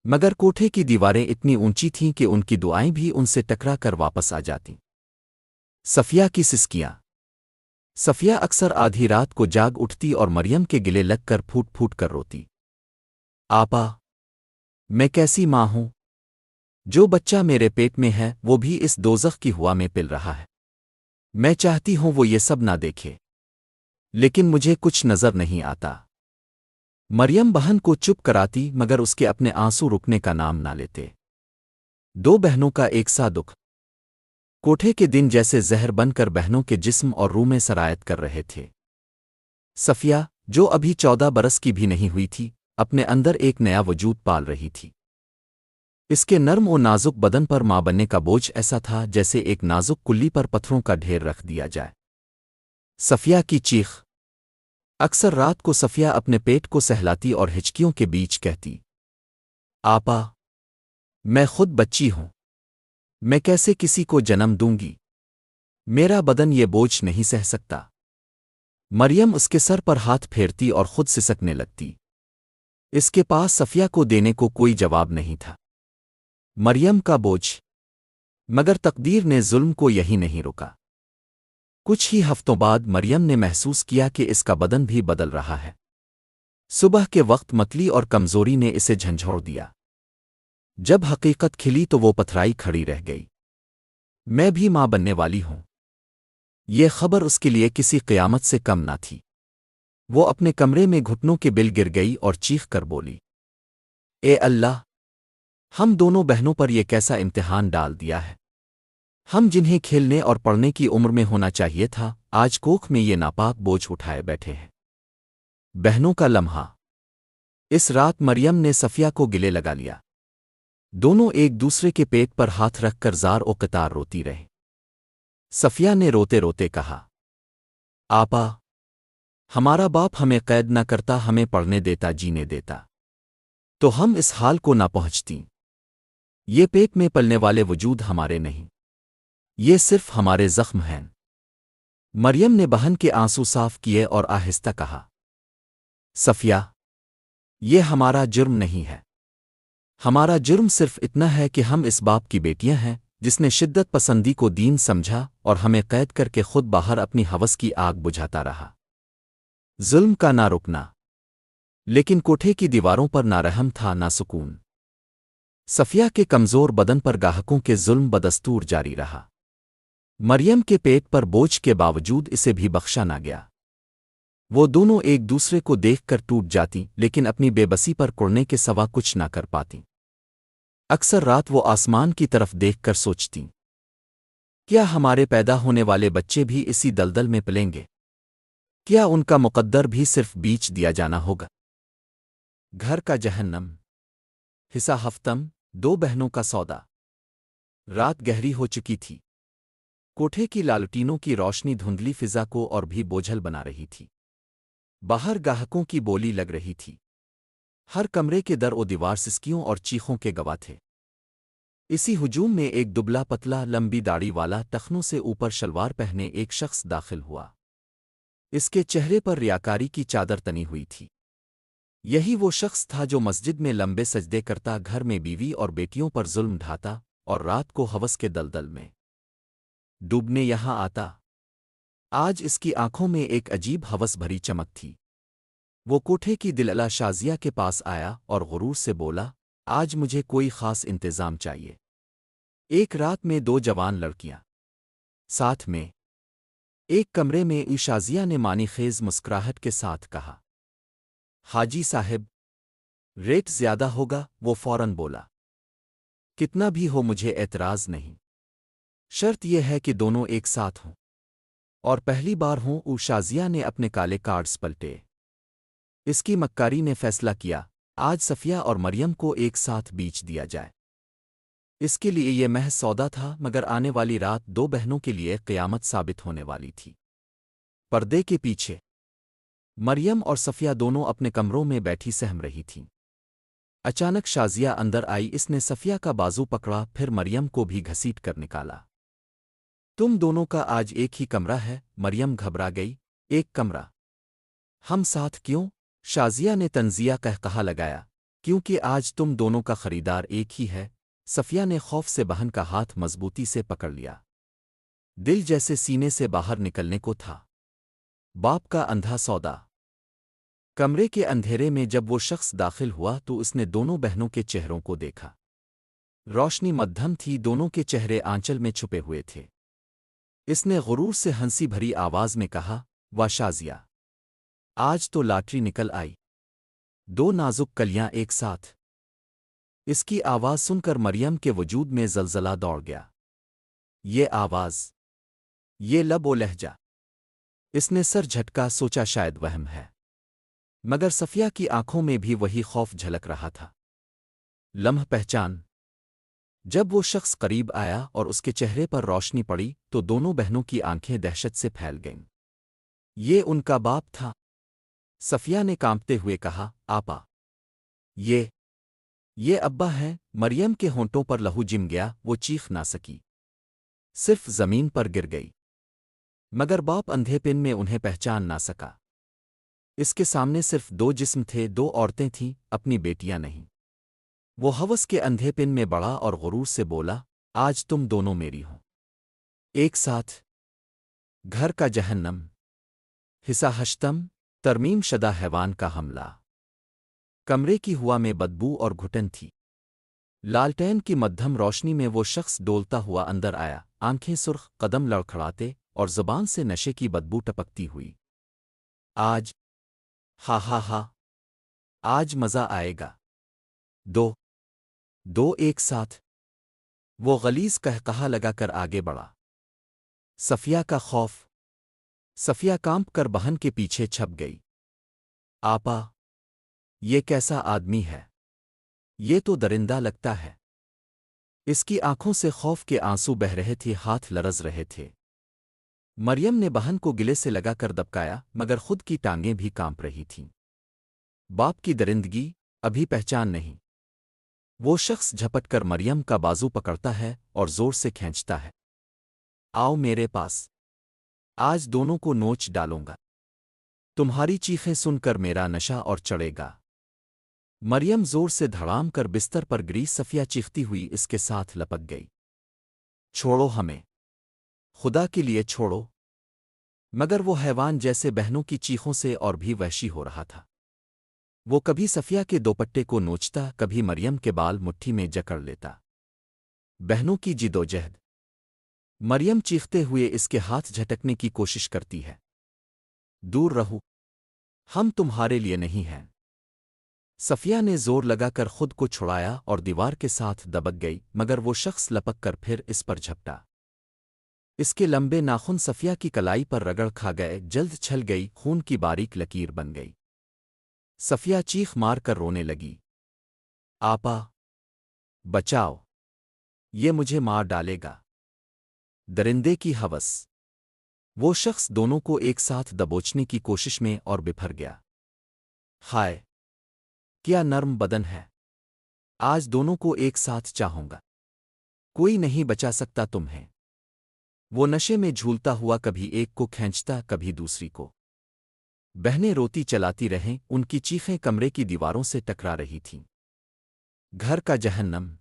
مگر کوٹھے کی دیواریں اتنی اونچی تھیں کہ ان کی دعائیں بھی ان سے ٹکرا کر واپس آ جاتیں۔ صفیہ کی سسکیاں۔ صفیہ اکثر آدھی رات کو جاگ اٹھتی اور مریم کے گلے لگ کر پھوٹ پھوٹ کر روتی، آپا، میں کیسی ماں ہوں؟ جو بچہ میرے پیٹ میں ہے وہ بھی اس دوزخ کی ہوا میں پل رہا ہے۔ میں چاہتی ہوں وہ یہ سب نہ دیکھے، لیکن مجھے کچھ نظر نہیں آتا۔ مریم بہن کو چپ کراتی مگر اس کے اپنے آنسو رکنے کا نام نہ لیتے۔ دو بہنوں کا ایک سا دکھ۔ کوٹھے کے دن جیسے زہر بن کر بہنوں کے جسم اور روح میں سرایت کر رہے تھے۔ صفیہ، جو ابھی 14 برس کی بھی نہیں ہوئی تھی، اپنے اندر ایک نیا وجود پال رہی تھی۔ اس کے نرم و نازک بدن پر ماں بننے کا بوجھ ایسا تھا جیسے ایک نازک کلی پر پتھروں کا ڈھیر رکھ دیا جائے۔ صفیہ کی چیخ۔ اکثر رات کو صفیہ اپنے پیٹ کو سہلاتی اور ہچکیوں کے بیچ کہتی، آپا، میں خود بچی ہوں، میں کیسے کسی کو جنم دوں گی؟ میرا بدن یہ بوجھ نہیں سہ سکتا۔ مریم اس کے سر پر ہاتھ پھیرتی اور خود سسکنے لگتی۔ اس کے پاس صفیہ کو دینے کو کوئی جواب نہیں تھا۔ مریم کا بوجھ۔ مگر تقدیر نے ظلم کو یہی نہیں روکا۔ کچھ ہی ہفتوں بعد مریم نے محسوس کیا کہ اس کا بدن بھی بدل رہا ہے۔ صبح کے وقت متلی اور کمزوری نے اسے جھنجھوڑ دیا۔ جب حقیقت کھلی تو وہ پتھرائی کھڑی رہ گئی۔ میں بھی ماں بننے والی ہوں۔ یہ خبر اس کے لیے کسی قیامت سے کم نہ تھی۔ وہ اپنے کمرے میں گھٹنوں کے بل گر گئی اور چیخ کر بولی، اے اللہ، ہم دونوں بہنوں پر یہ کیسا امتحان ڈال دیا ہے؟ ہم جنہیں کھیلنے اور پڑھنے کی عمر میں ہونا چاہیے تھا، آج کوکھ میں یہ ناپاک بوجھ اٹھائے بیٹھے ہیں۔ بہنوں کا لمحہ۔ اس رات مریم نے صفیہ کو گلے لگا لیا۔ دونوں ایک دوسرے کے پیٹ پر ہاتھ رکھ کر زار و قطار روتی رہی۔ صفیہ نے روتے روتے کہا، آپا، ہمارا باپ ہمیں قید نہ کرتا، ہمیں پڑھنے دیتا، جینے دیتا، تو ہم اس حال کو نہ پہنچتی۔ یہ پیٹ میں پلنے والے وجود ہمارے نہیں، یہ صرف ہمارے زخم ہیں۔ مریم نے بہن کے آنسو صاف کیے اور آہستہ کہا، صفیہ، یہ ہمارا جرم نہیں ہے۔ ہمارا جرم صرف اتنا ہے کہ ہم اس باپ کی بیٹیاں ہیں جس نے شدت پسندی کو دین سمجھا اور ہمیں قید کر کے خود باہر اپنی ہوس کی آگ بجھاتا رہا۔ ظلم کا نہ رکنا، لیکن کوٹھے کی دیواروں پر نہ رحم تھا نہ سکون۔ صفیہ کے کمزور بدن پر گاہکوں کے ظلم بدستور جاری رہا۔ مریم کے پیٹ پر بوجھ کے باوجود اسے بھی بخشا نہ گیا۔ وہ دونوں ایک دوسرے کو دیکھ کر ٹوٹ جاتی لیکن اپنی بے بسی پر کڑنے کے سوا کچھ نہ کر پاتی۔ اکثر رات وہ آسمان کی طرف دیکھ کر سوچتی، کیا ہمارے پیدا ہونے والے بچے بھی اسی دلدل میں پلیں گے؟ کیا ان کا مقدر بھی صرف بیچ دیا جانا ہوگا؟ گھر کا جہنم، حصہ ہفتم، دو بہنوں کا سودا۔ رات گہری ہو چکی تھی۔ کوٹھے کی لالٹینوں کی روشنی دھندلی فضا کو اور بھی بوجھل بنا رہی تھی۔ باہر گاہکوں کی بولی لگ رہی تھی۔ ہر کمرے کے در و دیوار سسکیوں اور چیخوں کے گواہ تھے۔ اسی ہجوم میں ایک دبلا پتلا لمبی داڑھی والا ٹخنوں سے اوپر شلوار پہنے ایک شخص داخل ہوا۔ اس کے چہرے پر ریاکاری کی چادر تنی ہوئی تھی۔ یہی وہ شخص تھا جو مسجد میں لمبے سجدے کرتا، گھر میں بیوی اور بیٹیوں پر ظلم ڈھاتا اور رات کو ہوس کے دلدل میں ڈوبنے یہاں آتا۔ آج اس کی آنکھوں میں ایک عجیب ہوس بھری چمک تھی۔ وہ کوٹھے کی دلالہ شازیہ کے پاس آیا اور غرور سے بولا، آج مجھے کوئی خاص انتظام چاہیے۔ ایک رات میں دو جوان لڑکیاں ساتھ میں ایک کمرے میں شازیہ نے معنی خیز مسکراہٹ کے ساتھ کہا، حاجی صاحب، ریٹ زیادہ ہوگا؟ وہ فوراً بولا، کتنا بھی ہو مجھے اعتراض نہیں، شرط یہ ہے کہ دونوں ایک ساتھ ہوں اور پہلی بار ہوں۔ شازیہ نے اپنے کالے کارڈز پلٹے۔ اس کی مکاری نے فیصلہ کیا، آج صفیہ اور مریم کو ایک ساتھ بیچ دیا جائے۔ اس کے لیے یہ محض سودا تھا، مگر آنے والی رات دو بہنوں کے لیے قیامت ثابت ہونے والی تھی۔ پردے کے پیچھے مریم اور صفیہ دونوں اپنے کمروں میں بیٹھی سہم رہی تھیں۔ اچانک شازیہ اندر آئی۔ اس نے صفیہ کا بازو پکڑا، پھر مریم کو بھی گھسیٹ کر نکالا۔ تم دونوں کا آج ایک ہی کمرہ ہے؟ مریم گھبرا گئی۔ ایک کمرہ؟ ہم ساتھ کیوں؟ شازیہ نے تنزیہ کہا لگایا، کیونکہ آج تم دونوں کا خریدار ایک ہی ہے۔ صفیہ نے خوف سے بہن کا ہاتھ مضبوطی سے پکڑ لیا۔ دل جیسے سینے سے باہر نکلنے کو تھا۔ باپ کا اندھا سودا۔ کمرے کے اندھیرے میں جب وہ شخص داخل ہوا تو اس نے دونوں بہنوں کے چہروں کو دیکھا۔ روشنی مدھم تھی، دونوں کے چہرے آنچل میں چھپے ہوئے تھے۔ اس نے غرور سے ہنسی بھری آواز میں کہا، واہ شازیہ، آج تو لاٹری نکل آئی، دو نازک کلیاں ایک ساتھ۔ اس کی آواز سن کر مریم کے وجود میں زلزلہ دوڑ گیا۔ یہ آواز، یہ لب و لہجہ! اس نے سر جھٹکا، سوچا شاید وہم ہے، مگر صفیہ کی آنکھوں میں بھی وہی خوف جھلک رہا تھا۔ لمح پہچان۔ جب وہ شخص قریب آیا اور اس کے چہرے پر روشنی پڑی تو دونوں بہنوں کی آنکھیں دہشت سے پھیل گئیں۔ یہ ان کا باپ تھا؟ صفیہ نے کانپتے ہوئے کہا، آپا، یہ ابا ہیں۔ مریم کے ہونٹوں پر لہو جم گیا، وہ چیخ نہ سکی، صرف زمین پر گر گئی۔ مگر باپ اندھے پن میں انہیں پہچان نہ سکا۔ اس کے سامنے صرف دو جسم تھے، دو عورتیں تھیں، اپنی بیٹیاں نہیں۔ وہ ہوس کے اندھے پن میں بڑا اور غرور سے بولا، آج تم دونوں میری ہو، ایک ساتھ۔ گھر کا جہنم، حصہ ہشتم، ترمیم شدہ حیوان کا حملہ۔ کمرے کی ہوا میں بدبو اور گھٹن تھی۔ لالٹین کی مدھم روشنی میں وہ شخص ڈولتا ہوا اندر آیا، آنکھیں سرخ، قدم لڑکھڑاتے اور زبان سے نشے کی بدبو ٹپکتی ہوئی۔ آج، ہا ہا ہا، آج مزہ آئے گا۔ دو ایک ساتھ۔ وہ غلیظ قہقہا لگا کر آگے بڑھا۔ صفیہ کا خوف۔ صفیہ کانپ کر بہن کے پیچھے چھپ گئی۔ آپا، یہ کیسا آدمی ہے؟ یہ تو درندہ لگتا ہے۔ اس کی آنکھوں سے خوف کے آنسو بہ رہے تھے، ہاتھ لرز رہے تھے۔ مریم نے بہن کو گلے سے لگا کر دبکایا، مگر خود کی ٹانگیں بھی کانپ رہی تھیں۔ باپ کی درندگی ابھی پہچان نہیں۔ وہ شخص جھپٹ کر مریم کا بازو پکڑتا ہے اور زور سے کھینچتا ہے۔ آؤ میرے پاس، آج دونوں کو نوچ ڈالوں گا۔ تمہاری چیخیں سن کر میرا نشہ اور چڑھے گا۔ مریم زور سے دھڑام کر بستر پر گری، صفیہ چیختی ہوئی اس کے ساتھ لپک گئی۔ چھوڑو ہمیں، خدا کے لیے چھوڑو! مگر وہ حیوان جیسے بہنوں کی چیخوں سے اور بھی وحشی ہو رہا تھا۔ وہ کبھی صفیہ کے دوپٹے کو نوچتا، کبھی مریم کے بال مٹھی میں جکڑ لیتا۔ بہنوں کی جدوجہد۔ مریم چیختے ہوئے اس کے ہاتھ جھٹکنے کی کوشش کرتی ہے۔ دور رہو، ہم تمہارے لیے نہیں ہیں۔ صفیہ نے زور لگا کر خود کو چھڑایا اور دیوار کے ساتھ دبک گئی، مگر وہ شخص لپک کر پھر اس پر جھپٹا۔ اس کے لمبے ناخن صفیہ کی کلائی پر رگڑ کھا گئے، جلد چھل گئی، خون کی باریک لکیر بن گئی۔ صفیہ چیخ مار کر رونے لگی۔ آپا، بچاؤ! یہ مجھے مار ڈالے گا! درندے کی ہوس۔ وہ شخص دونوں کو ایک ساتھ دبوچنے کی کوشش میں اور بپھر گیا۔ ہائے! کیا نرم بدن ہے! آج دونوں کو ایک ساتھ چاہوں گا۔ کوئی نہیں بچا سکتا تمہیں۔ وہ نشے میں جھولتا ہوا کبھی ایک کو کھینچتا، کبھی دوسری کو۔ بہنیں روتی چلاتی رہیں، ان کی چیخیں کمرے کی دیواروں سے ٹکرا رہی تھیں۔ گھر کا جہنم!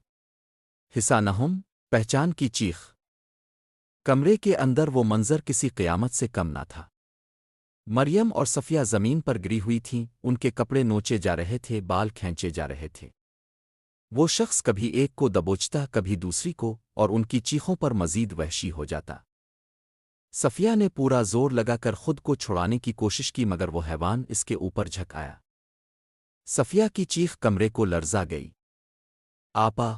حصہ نہم، پہچان کی چیخ۔ کمرے کے اندر وہ منظر کسی قیامت سے کم نہ تھا۔ مریم اور صفیہ زمین پر گری ہوئی تھیں، ان کے کپڑے نوچے جا رہے تھے، بال کھینچے جا رہے تھے۔ وہ شخص کبھی ایک کو دبوچتا، کبھی دوسری کو، اور ان کی چیخوں پر مزید وحشی ہو جاتا۔ صفیہ نے پورا زور لگا کر خود کو چھڑانے کی کوشش کی، مگر وہ حیوان اس کے اوپر جھک آیا۔ صفیہ کی چیخ کمرے کو لرزا گئی۔ آپا،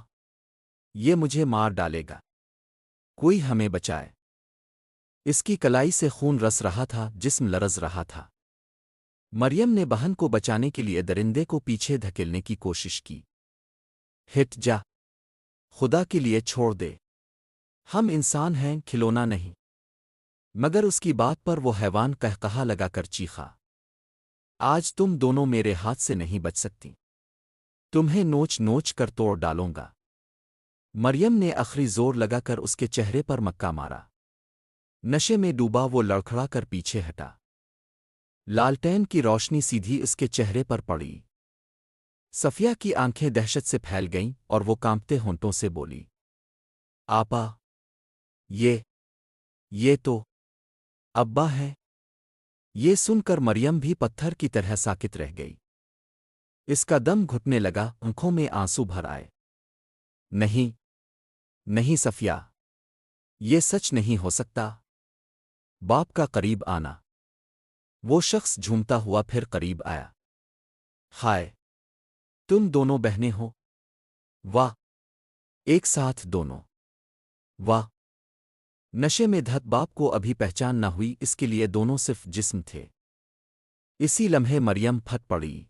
یہ مجھے مار ڈالے گا! کوئی ہمیں بچائے! اس کی کلائی سے خون رس رہا تھا، جسم لرز رہا تھا۔ مریم نے بہن کو بچانے کے لیے درندے کو پیچھے دھکیلنے کی کوشش کی۔ ہٹ جا! خدا کے لیے چھوڑ دے! ہم انسان ہیں، کھلونا نہیں۔ مگر اس کی بات پر وہ حیوان قہقہا لگا کر چیخا۔ آج تم دونوں میرے ہاتھ سے نہیں بچ سکتی۔ تمہیں نوچ نوچ کر توڑ ڈالوں گا۔ مریم نے آخری زور لگا کر اس کے چہرے پر مکہ مارا۔ نشے میں ڈوبا وہ لڑکھڑا کر پیچھے ہٹا۔ لالٹین کی روشنی سیدھی اس کے چہرے پر پڑی۔ صفیہ کی آنکھیں دہشت سے پھیل گئیں اور وہ کانپتے ہونٹوں سے بولی۔ آپا، یہ تو ابا ہے۔ یہ سن کر مریم بھی پتھر کی طرح ساکت رہ گئی۔ اس کا دم گھٹنے لگا، آنکھوں میں آنسو بھر آئے۔ نہیں، نہیں صفیہ، یہ سچ نہیں ہو سکتا۔ باپ کا قریب آنا۔ وہ شخص جھومتا ہوا پھر قریب آیا۔ ہائے! تم دونوں بہنیں ہو؟ واہ! ایک ساتھ دونوں! واہ! نشے میں دھت باپ کو ابھی پہچان نہ ہوئی، اس کے لیے دونوں صرف جسم تھے۔ اسی لمحے مریم پھٹ پڑی۔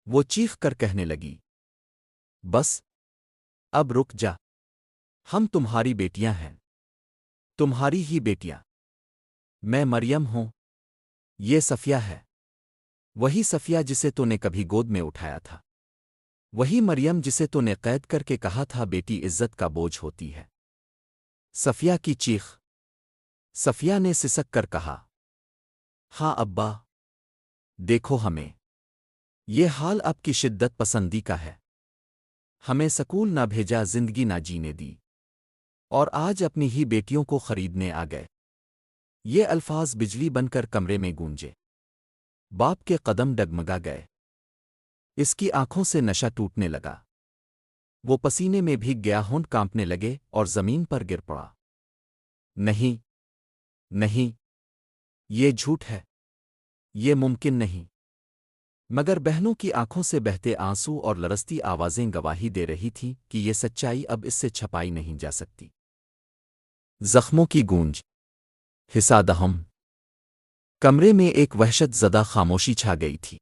وہ چیخ کر کہنے لگی۔ بس، اب رک جا۔ ہم تمہاری بیٹیاں ہیں۔ تمہاری ہی بیٹیاں۔ میں مریم ہوں۔ یہ صفیہ ہے۔ وہی صفیہ جسے تو نے کبھی گود میں اٹھایا تھا۔ وہی مریم جسے تو نے قید کر کے کہا تھا بیٹی عزت کا بوجھ ہوتی ہے۔ صفیہ کی چیخ۔ صفیہ نے سسک کر کہا۔ ہاں ابا، دیکھو ہمیں۔ یہ حال اب کی شدت پسندی کا ہے۔ ہمیں سکول نہ بھیجا، زندگی نہ جینے دی، اور آج اپنی ہی بیٹیوں کو خریدنے آ گئے۔ یہ الفاظ بجلی بن کر کمرے میں گونجے۔ باپ کے قدم ڈگمگا گئے۔ اس کی آنکھوں سے نشہ ٹوٹنے لگا۔ وہ پسینے میں بھیگ گیا، ہونٹ کانپنے لگے اور زمین پر گر پڑا۔ نہیں، نہیں، یہ جھوٹ ہے۔ یہ ممکن نہیں۔ مگر بہنوں کی آنکھوں سے بہتے آنسو اور لرزتی آوازیں گواہی دے رہی تھیں کہ یہ سچائی اب اس سے چھپائی نہیں جا سکتی۔ زخموں کی گونج۔ حصہ دہم۔ کمرے میں ایک وحشت زدہ خاموشی چھا گئی تھی۔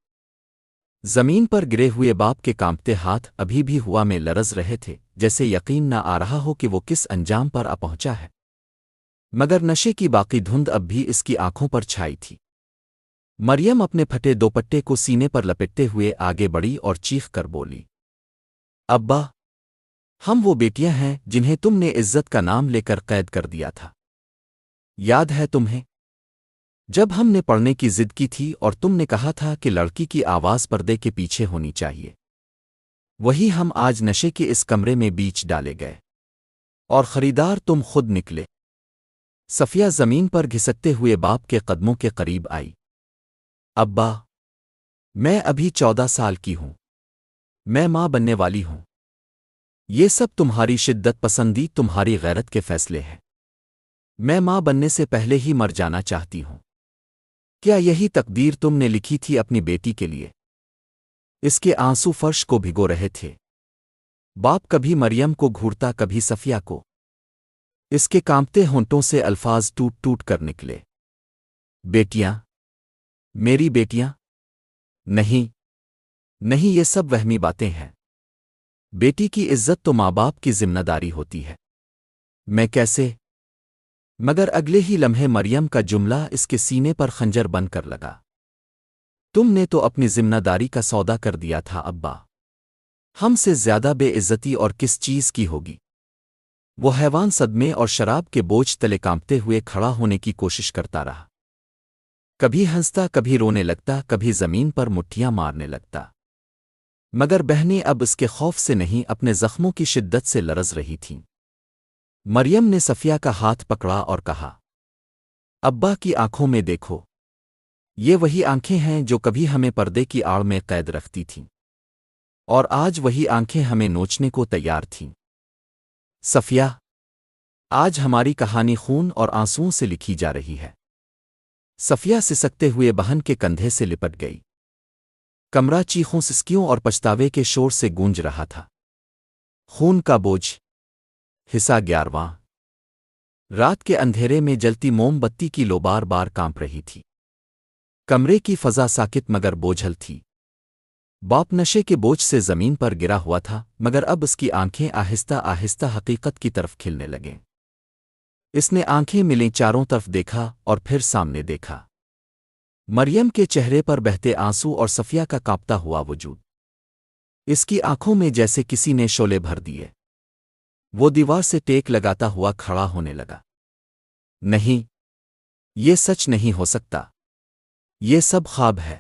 زمین پر گرے ہوئے باپ کے کانپتے ہاتھ ابھی بھی ہوا میں لرز رہے تھے، جیسے یقین نہ آ رہا ہو کہ وہ کس انجام پر آ پہنچا ہے۔ مگر نشے کی باقی دھند اب بھی اس کی آنکھوں پر چھائی تھی۔ مریم اپنے پھٹے دوپٹے کو سینے پر لپٹتے ہوئے آگے بڑھی اور چیخ کر بولی، ابا، ہم وہ بیٹیاں ہیں جنہیں تم نے عزت کا نام لے کر قید کر دیا تھا۔ یاد ہے تمہیں جب ہم نے پڑھنے کی ضد کی تھی اور تم نے کہا تھا کہ لڑکی کی آواز پردے کے پیچھے ہونی چاہیے؟ وہی ہم آج نشے کے اس کمرے میں بیچ ڈالے گئے، اور خریدار تم خود نکلے۔ صفیہ زمین پر گھسکتے ہوئے باپ کے قدموں کے قریب آئی۔ ابا، میں ابھی 14 سال کی ہوں، میں ماں بننے والی ہوں۔ یہ سب تمہاری شدت پسندی، تمہاری غیرت کے فیصلے ہیں۔ میں ماں بننے سے پہلے ہی مر جانا چاہتی ہوں۔ کیا یہی تقدیر تم نے لکھی تھی اپنی بیٹی کے لیے؟ اس کے آنسو فرش کو بھگو رہے تھے۔ باپ کبھی مریم کو گھورتا، کبھی صفیہ کو۔ اس کے کانپتے ہونٹوں سے الفاظ ٹوٹ ٹوٹ کر نکلے، بیٹیاں، میری بیٹیاں؟ نہیں، نہیں، یہ سب وہمی باتیں ہیں۔ بیٹی کی عزت تو ماں باپ کی ذمہ داری ہوتی ہے۔ میں کیسے؟ مگر اگلے ہی لمحے مریم کا جملہ اس کے سینے پر خنجر بن کر لگا۔ تم نے تو اپنی ذمہ داری کا سودا کر دیا تھا ابا۔ ہم سے زیادہ بے عزتی اور کس چیز کی ہوگی؟ وہ حیوان صدمے اور شراب کے بوجھ تلے کانپتے ہوئے کھڑا ہونے کی کوشش کرتا رہا۔ کبھی ہنستا، کبھی رونے لگتا، کبھی زمین پر مٹھیاں مارنے لگتا۔ مگر بہنیں اب اس کے خوف سے نہیں، اپنے زخموں کی شدت سے لرز رہی تھیں۔ مریم نے صفیہ کا ہاتھ پکڑا اور کہا، ابا کی آنکھوں میں دیکھو۔ یہ وہی آنکھیں ہیں جو کبھی ہمیں پردے کی آڑ میں قید رکھتی تھیں، اور آج وہی آنکھیں ہمیں نوچنے کو تیار تھیں۔ صفیہ، آج ہماری کہانی خون اور آنسوؤں سے لکھی جا رہی ہے۔ صفیہ سسکتے ہوئے بہن کے کندھے سے لپٹ گئی۔ کمرہ چیخوں، سسکیوں اور پچھتاوے کے شور سے گونج رہا تھا۔ خون کا بوجھ، حصہ 11۔ رات کے اندھیرے میں جلتی موم بتی کی لو بار بار کانپ رہی تھی۔ کمرے کی فضا ساکت مگر بوجھل تھی۔ باپ نشے کے بوجھ سے زمین پر گرا ہوا تھا، مگر اب اس کی آنکھیں آہستہ آہستہ حقیقت کی طرف کھلنے لگیں۔ اس نے آنکھیں ملیں، چاروں طرف دیکھا اور پھر سامنے دیکھا۔ مریم کے چہرے پر بہتے آنسو اور صفیہ کا کانپتا ہوا وجود۔ اس کی آنکھوں میں جیسے کسی نے شعلے بھر دیے۔ وہ دیوار سے ٹیک لگاتا ہوا کھڑا ہونے لگا۔ نہیں، یہ سچ نہیں ہو سکتا۔ یہ سب خواب ہے۔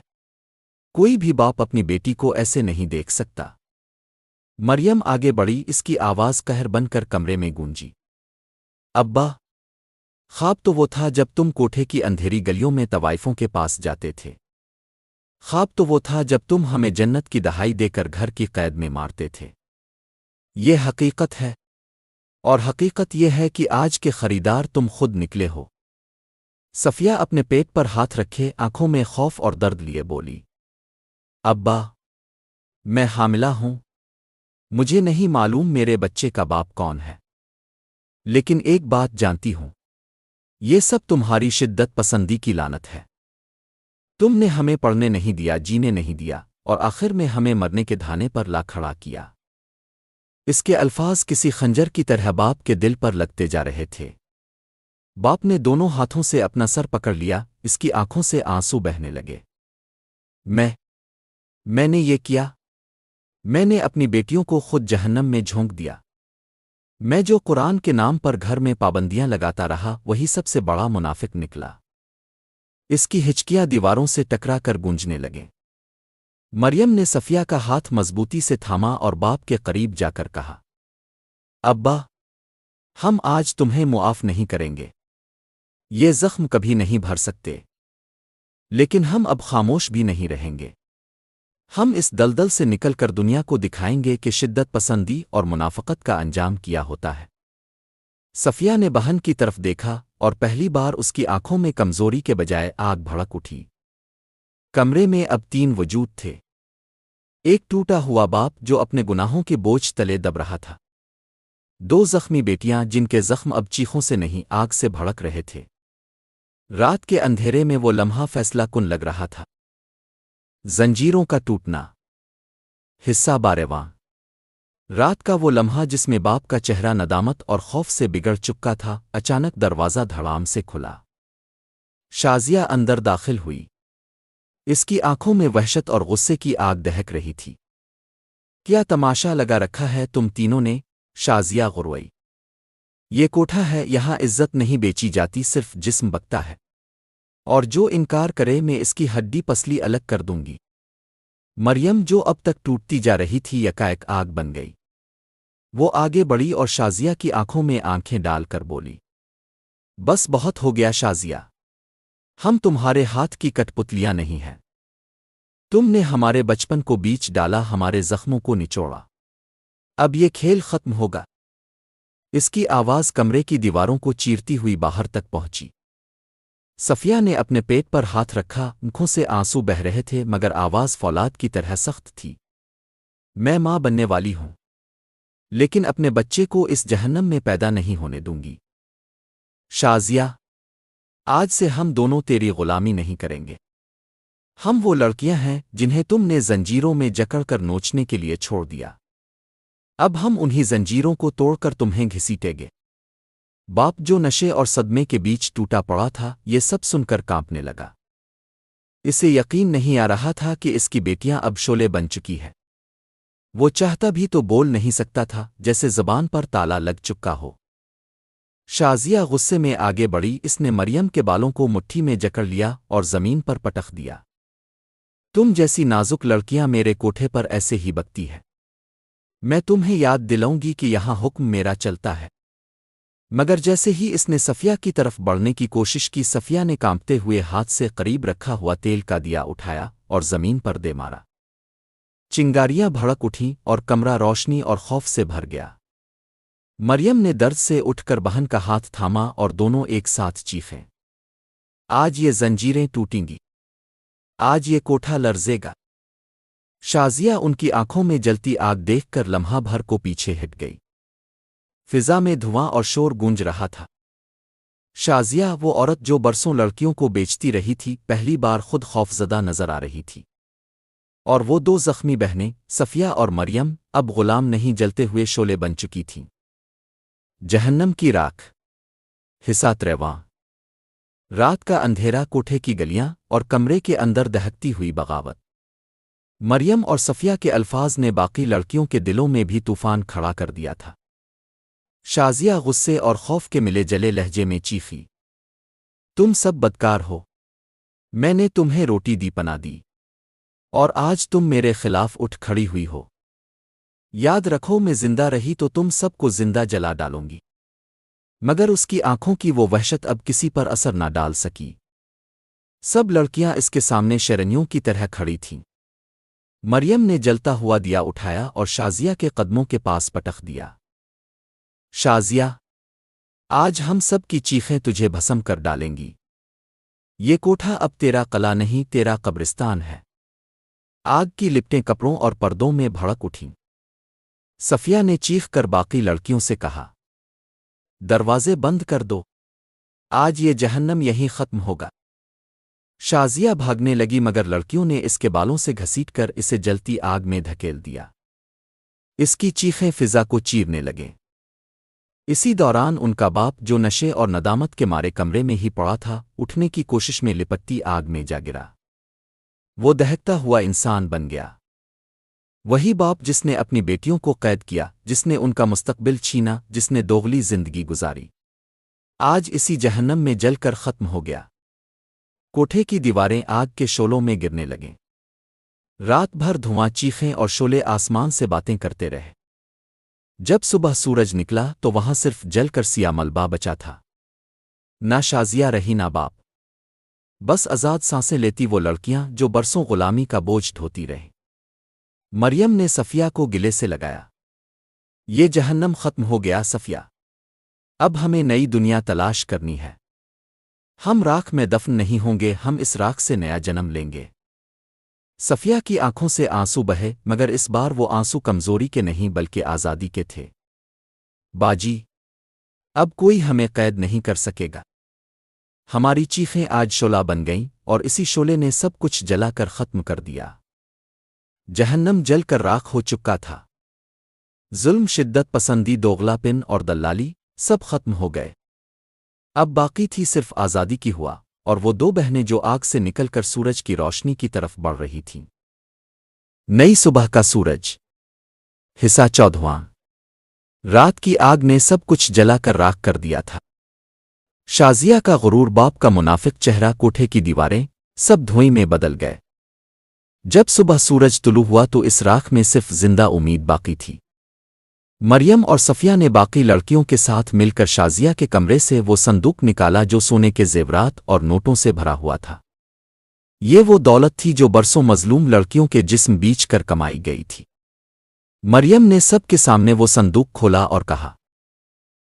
کوئی بھی باپ اپنی بیٹی کو ایسے نہیں دیکھ سکتا۔ مریم آگے بڑھی، اس کی آواز قہر بن کر کمرے میں گونجی۔ ابا، خواب تو وہ تھا جب تم کوٹھے کی اندھیری گلیوں میں طوائفوں کے پاس جاتے تھے۔ خواب تو وہ تھا جب تم ہمیں جنت کی دہائی دے کر گھر کی قید میں مارتے تھے۔ یہ حقیقت ہے، اور حقیقت یہ ہے کہ آج کے خریدار تم خود نکلے ہو۔ صفیہ اپنے پیٹ پر ہاتھ رکھے، آنکھوں میں خوف اور درد لیے بولی، ابا، میں حاملہ ہوں۔ مجھے نہیں معلوم میرے بچے کا باپ کون ہے، لیکن ایک بات جانتی ہوں، یہ سب تمہاری شدت پسندی کی لعنت ہے۔ تم نے ہمیں پڑھنے نہیں دیا، جینے نہیں دیا، اور آخر میں ہمیں مرنے کے دھانے پر لا کھڑا کیا۔ اس کے الفاظ کسی خنجر کی طرح باپ کے دل پر لگتے جا رہے تھے۔ باپ نے دونوں ہاتھوں سے اپنا سر پکڑ لیا، اس کی آنکھوں سے آنسو بہنے لگے۔ میں نے یہ کیا؟ میں نے اپنی بیٹیوں کو خود جہنم میں جھونک دیا۔ میں جو قرآن کے نام پر گھر میں پابندیاں لگاتا رہا، وہی سب سے بڑا منافق نکلا۔ اس کی ہچکیاں دیواروں سے ٹکرا کر گونجنے لگیں۔ مریم نے صفیہ کا ہاتھ مضبوطی سے تھاما اور باپ کے قریب جا کر کہا، ابا، ہم آج تمہیں معاف نہیں کریں گے۔ یہ زخم کبھی نہیں بھر سکتے، لیکن ہم اب خاموش بھی نہیں رہیں گے۔ ہم اس دلدل سے نکل کر دنیا کو دکھائیں گے کہ شدت پسندی اور منافقت کا انجام کیا ہوتا ہے۔ صفیہ نے بہن کی طرف دیکھا اور پہلی بار اس کی آنکھوں میں کمزوری کے بجائے آگ بھڑک اٹھی۔ کمرے میں اب 3 وجود تھے۔ ایک ٹوٹا ہوا باپ جو اپنے گناہوں کے بوجھ تلے دب رہا تھا، 2 زخمی بیٹیاں جن کے زخم اب چیخوں سے نہیں آگ سے بھڑک رہے تھے۔ رات کے اندھیرے میں وہ لمحہ فیصلہ کن لگ رہا تھا۔ زنجیروں کا ٹوٹنا حصہ 12واں رات کا وہ لمحہ جس میں باپ کا چہرہ ندامت اور خوف سے بگڑ چکا تھا، اچانک دروازہ دھڑام سے کھلا۔ شازیہ اندر داخل ہوئی۔ اس کی آنکھوں میں وحشت اور غصے کی آگ دہک رہی تھی۔ کیا تماشا لگا رکھا ہے تم تینوں نے؟ شازیہ غروئی۔ یہ کوٹھا ہے، یہاں عزت نہیں بیچی جاتی، صرف جسم بکتا ہے، اور جو انکار کرے میں اس کی ہڈی پسلی الگ کر دوں گی۔ مریم جو اب تک ٹوٹتی جا رہی تھی یکایک آگ بن گئی۔ وہ آگے بڑھی اور شازیہ کی آنکھوں میں آنکھیں ڈال کر بولی، بس بہت ہو گیا شازیہ، ہم تمہارے ہاتھ کی کٹ پتلیاں نہیں ہیں۔ تم نے ہمارے بچپن کو بیچ ڈالا، ہمارے زخموں کو نچوڑا، اب یہ کھیل ختم ہوگا۔ اس کی آواز کمرے کی دیواروں کو چیرتی ہوئی باہر تک پہنچی۔ صفیہ نے اپنے پیٹ پر ہاتھ رکھا، آنکھوں سے آنسو بہہ رہے تھے مگر آواز فولاد کی طرح سخت تھی۔ میں ماں بننے والی ہوں، لیکن اپنے بچے کو اس جہنم میں پیدا نہیں ہونے دوں گی۔ شازیہ، آج سے ہم دونوں تیری غلامی نہیں کریں گے۔ ہم وہ لڑکیاں ہیں جنہیں تم نے زنجیروں میں جکڑ کر نوچنے کے لیے چھوڑ دیا، اب ہم انہی زنجیروں کو توڑ کر تمہیں گھسیٹیں گے۔ باپ جو نشے اور صدمے کے بیچ ٹوٹا پڑا تھا، یہ سب سن کر کانپنے لگا۔ اسے یقین نہیں آ رہا تھا کہ اس کی بیٹیاں اب شعلے بن چکی ہے۔ وہ چاہتا بھی تو بول نہیں سکتا تھا، جیسے زبان پر تالا لگ چکا ہو۔ شازیہ غصے میں آگے بڑھی، اس نے مریم کے بالوں کو مٹھی میں جکڑ لیا اور زمین پر پٹخ دیا۔ تم جیسی نازک لڑکیاں میرے کوٹھے پر ایسے ہی بکتی ہے۔ میں تمہیں یاد دلاؤں گی کہ یہاں حکم میرا چلتا ہے۔ مگر جیسے ہی اس نے صفیہ کی طرف بڑھنے کی کوشش کی، صفیہ نے کانپتے ہوئے ہاتھ سے قریب رکھا ہوا تیل کا دیا اٹھایا اور زمین پر دے مارا۔ چنگاریاں بھڑک اٹھیں اور کمرہ روشنی اور خوف سے بھر گیا۔ مریم نے درد سے اٹھ کر بہن کا ہاتھ تھاما اور دونوں ایک ساتھ چیخیں، آج یہ زنجیریں ٹوٹیں گی، آج یہ کوٹھا لرزے گا۔ شازیہ ان کی آنکھوں میں جلتی آگ دیکھ کر لمحہ بھر کو پیچھے ہٹ گئی۔ فضا میں دھواں اور شور گونج رہا تھا۔ شازیہ، وہ عورت جو برسوں لڑکیوں کو بیچتی رہی تھی، پہلی بار خود خوفزدہ نظر آ رہی تھی، اور وہ دو زخمی بہنیں صفیہ اور مریم اب غلام نہیں، جلتے ہوئے شعلے بن چکی تھیں۔ جہنم کی راکھ حصہ 13واں رات کا اندھیرا، کوٹھے کی گلیاں اور کمرے کے اندر دہکتی ہوئی بغاوت۔ مریم اور صفیہ کے الفاظ نے باقی لڑکیوں کے دلوں میں بھی طوفان کھڑا کر دیا تھا۔ شازیہ غصے اور خوف کے ملے جلے لہجے میں چیخی، تم سب بدکار ہو، میں نے تمہیں روٹی دی، پناہ دی، اور آج تم میرے خلاف اٹھ کھڑی ہوئی ہو۔ یاد رکھو، میں زندہ رہی تو تم سب کو زندہ جلا ڈالوں گی۔ مگر اس کی آنکھوں کی وہ وحشت اب کسی پر اثر نہ ڈال سکی۔ سب لڑکیاں اس کے سامنے شیرنیوں کی طرح کھڑی تھیں۔ مریم نے جلتا ہوا دیا اٹھایا اور شازیہ کے قدموں کے پاس پٹخ دیا۔ شازیہ، آج ہم سب کی چیخیں تجھے بھسم کر ڈالیں گی۔ یہ کوٹھا اب تیرا قلعہ نہیں، تیرا قبرستان ہے۔ آگ کی لپٹیں کپڑوں اور پردوں میں بھڑک اٹھیں۔ صفیہ نے چیخ کر باقی لڑکیوں سے کہا، دروازے بند کر دو، آج یہ جہنم یہیں ختم ہوگا۔ شازیہ بھاگنے لگی مگر لڑکیوں نے اس کے بالوں سے گھسیٹ کر اسے جلتی آگ میں دھکیل دیا۔ اس کی چیخیں فضا کو چیرنے لگیں۔ اسی دوران ان کا باپ، جو نشے اور ندامت کے مارے کمرے میں ہی پڑا تھا، اٹھنے کی کوشش میں لپٹتی آگ میں جا گرا۔ وہ دہکتا ہوا انسان بن گیا۔ وہی باپ جس نے اپنی بیٹیوں کو قید کیا، جس نے ان کا مستقبل چھینا، جس نے دوغلی زندگی گزاری، آج اسی جہنم میں جل کر ختم ہو گیا۔ کوٹھے کی دیواریں آگ کے شعلوں میں گرنے لگیں۔ رات بھر دھواں، چیخیں اور شعلے آسمان سے باتیں کرتے رہے۔ جب صبح سورج نکلا تو وہاں صرف جل کر سیاہ ملبہ بچا تھا۔ نہ شازیہ رہی نہ باپ، بس آزاد سانسیں لیتی وہ لڑکیاں جو برسوں غلامی کا بوجھ ڈھوتی رہیں۔ مریم نے صفیہ کو گلے سے لگایا، یہ جہنم ختم ہو گیا صفیہ، اب ہمیں نئی دنیا تلاش کرنی ہے۔ ہم راکھ میں دفن نہیں ہوں گے، ہم اس راکھ سے نیا جنم لیں گے۔ صفیہ کی آنکھوں سے آنسو بہے مگر اس بار وہ آنسو کمزوری کے نہیں بلکہ آزادی کے تھے۔ باجی، اب کوئی ہمیں قید نہیں کر سکے گا۔ ہماری چیخیں آج شعلہ بن گئیں اور اسی شعلے نے سب کچھ جلا کر ختم کر دیا۔ جہنم جل کر راکھ ہو چکا تھا۔ ظلم، شدت پسندی، دوغلاپن اور دلالی سب ختم ہو گئے۔ اب باقی تھی صرف آزادی کی ہوا اور وہ دو بہنیں جو آگ سے نکل کر سورج کی روشنی کی طرف بڑھ رہی تھیں۔ نئی صبح کا سورج۔ حصہ 14۔ رات کی آگ نے سب کچھ جلا کر راکھ کر دیا تھا۔ شازیہ کا غرور، باپ کا منافق چہرہ، کوٹھے کی دیواریں سب دھوئیں میں بدل گئے۔ جب صبح سورج طلوع ہوا تو اس راکھ میں صرف زندہ امید باقی تھی۔ مریم اور صفیہ نے باقی لڑکیوں کے ساتھ مل کر شازیہ کے کمرے سے وہ صندوق نکالا جو سونے کے زیورات اور نوٹوں سے بھرا ہوا تھا۔ یہ وہ دولت تھی جو برسوں مظلوم لڑکیوں کے جسم بیچ کر کمائی گئی تھی۔ مریم نے سب کے سامنے وہ صندوق کھولا اور کہا،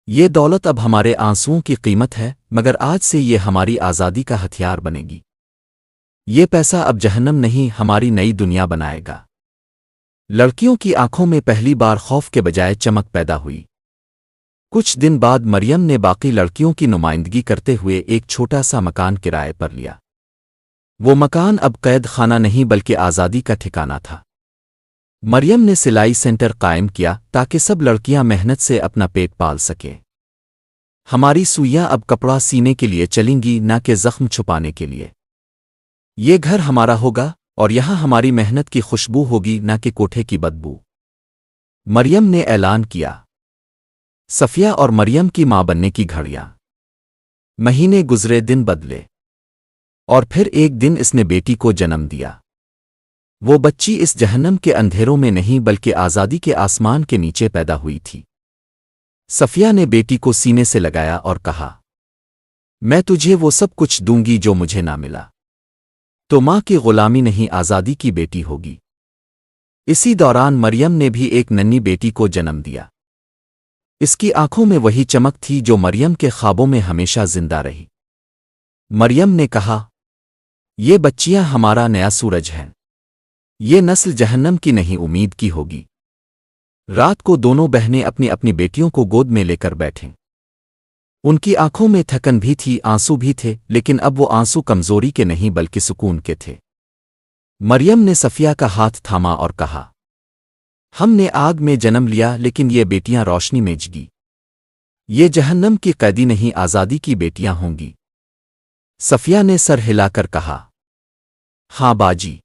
یہ دولت اب ہمارے آنسوؤں کی قیمت ہے، مگر آج سے یہ ہماری آزادی کا ہتھیار بنے گی۔ یہ پیسہ اب جہنم نہیں، ہماری نئی دنیا بنائے گا۔ لڑکیوں کی آنکھوں میں پہلی بار خوف کے بجائے چمک پیدا ہوئی۔ کچھ دن بعد مریم نے باقی لڑکیوں کی نمائندگی کرتے ہوئے ایک چھوٹا سا مکان کرائے پر لیا۔ وہ مکان اب قید خانہ نہیں بلکہ آزادی کا ٹھکانہ تھا۔ مریم نے سلائی سینٹر قائم کیا تاکہ سب لڑکیاں محنت سے اپنا پیٹ پال سکیں۔ ہماری سوئیاں اب کپڑا سینے کے لیے چلیں گی، نہ کہ زخم چھپانے کے لیے۔ یہ گھر ہمارا ہوگا اور یہاں ہماری محنت کی خوشبو ہوگی، نہ کہ کوٹھے کی بدبو، مریم نے اعلان کیا۔ صفیہ اور مریم کی ماں بننے کی گھڑیاں۔ مہینے گزرے، دن بدلے، اور پھر ایک دن اس نے بیٹی کو جنم دیا۔ وہ بچی اس جہنم کے اندھیروں میں نہیں بلکہ آزادی کے آسمان کے نیچے پیدا ہوئی تھی۔ صفیہ نے بیٹی کو سینے سے لگایا اور کہا، میں تجھے وہ سب کچھ دوں گی جو مجھے نہ ملا۔ تو ماں کی غلامی نہیں، آزادی کی بیٹی ہوگی۔ اسی دوران مریم نے بھی ایک ننھی بیٹی کو جنم دیا۔ اس کی آنکھوں میں وہی چمک تھی جو مریم کے خوابوں میں ہمیشہ زندہ رہی۔ مریم نے کہا، یہ بچیاں ہمارا نیا سورج ہیں۔ یہ نسل جہنم کی نہیں، امید کی ہوگی۔ رات کو دونوں بہنیں اپنی اپنی بیٹیوں کو گود میں لے کر بیٹھیں۔ ان کی آنکھوں میں تھکن بھی تھی، آنسو بھی تھے، لیکن اب وہ آنسو کمزوری کے نہیں بلکہ سکون کے تھے۔ مریم نے صفیہ کا ہاتھ تھاما اور کہا، ہم نے آگ میں جنم لیا لیکن یہ بیٹیاں روشنی میں جگی۔ یہ جہنم کی قیدی نہیں، آزادی کی بیٹیاں ہوں گی۔ صفیہ نے سر ہلا کر کہا، ہاں باجی،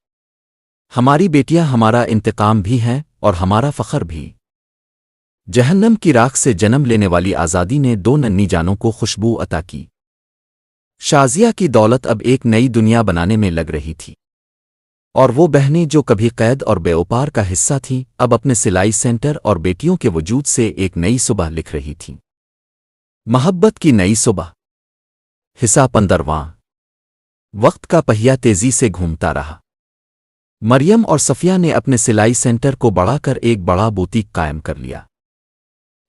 ہماری بیٹیاں ہمارا انتقام بھی ہیں اور ہمارا فخر بھی۔ جہنم کی راکھ سے جنم لینے والی آزادی نے دو ننھی جانوں کو خوشبو عطا کی۔ شازیہ کی دولت اب ایک نئی دنیا بنانے میں لگ رہی تھی، اور وہ بہنیں جو کبھی قید اور بے اوپار کا حصہ تھیں اب اپنے سلائی سینٹر اور بیٹیوں کے وجود سے ایک نئی صبح لکھ رہی تھیں۔ محبت کی نئی صبح۔ حصہ 15۔ وقت کا پہیہ تیزی سے گھومتا رہا۔ مریم اور صفیہ نے اپنے سلائی سینٹر کو بڑھا کر ایک بڑا بوتیک قائم کر لیا۔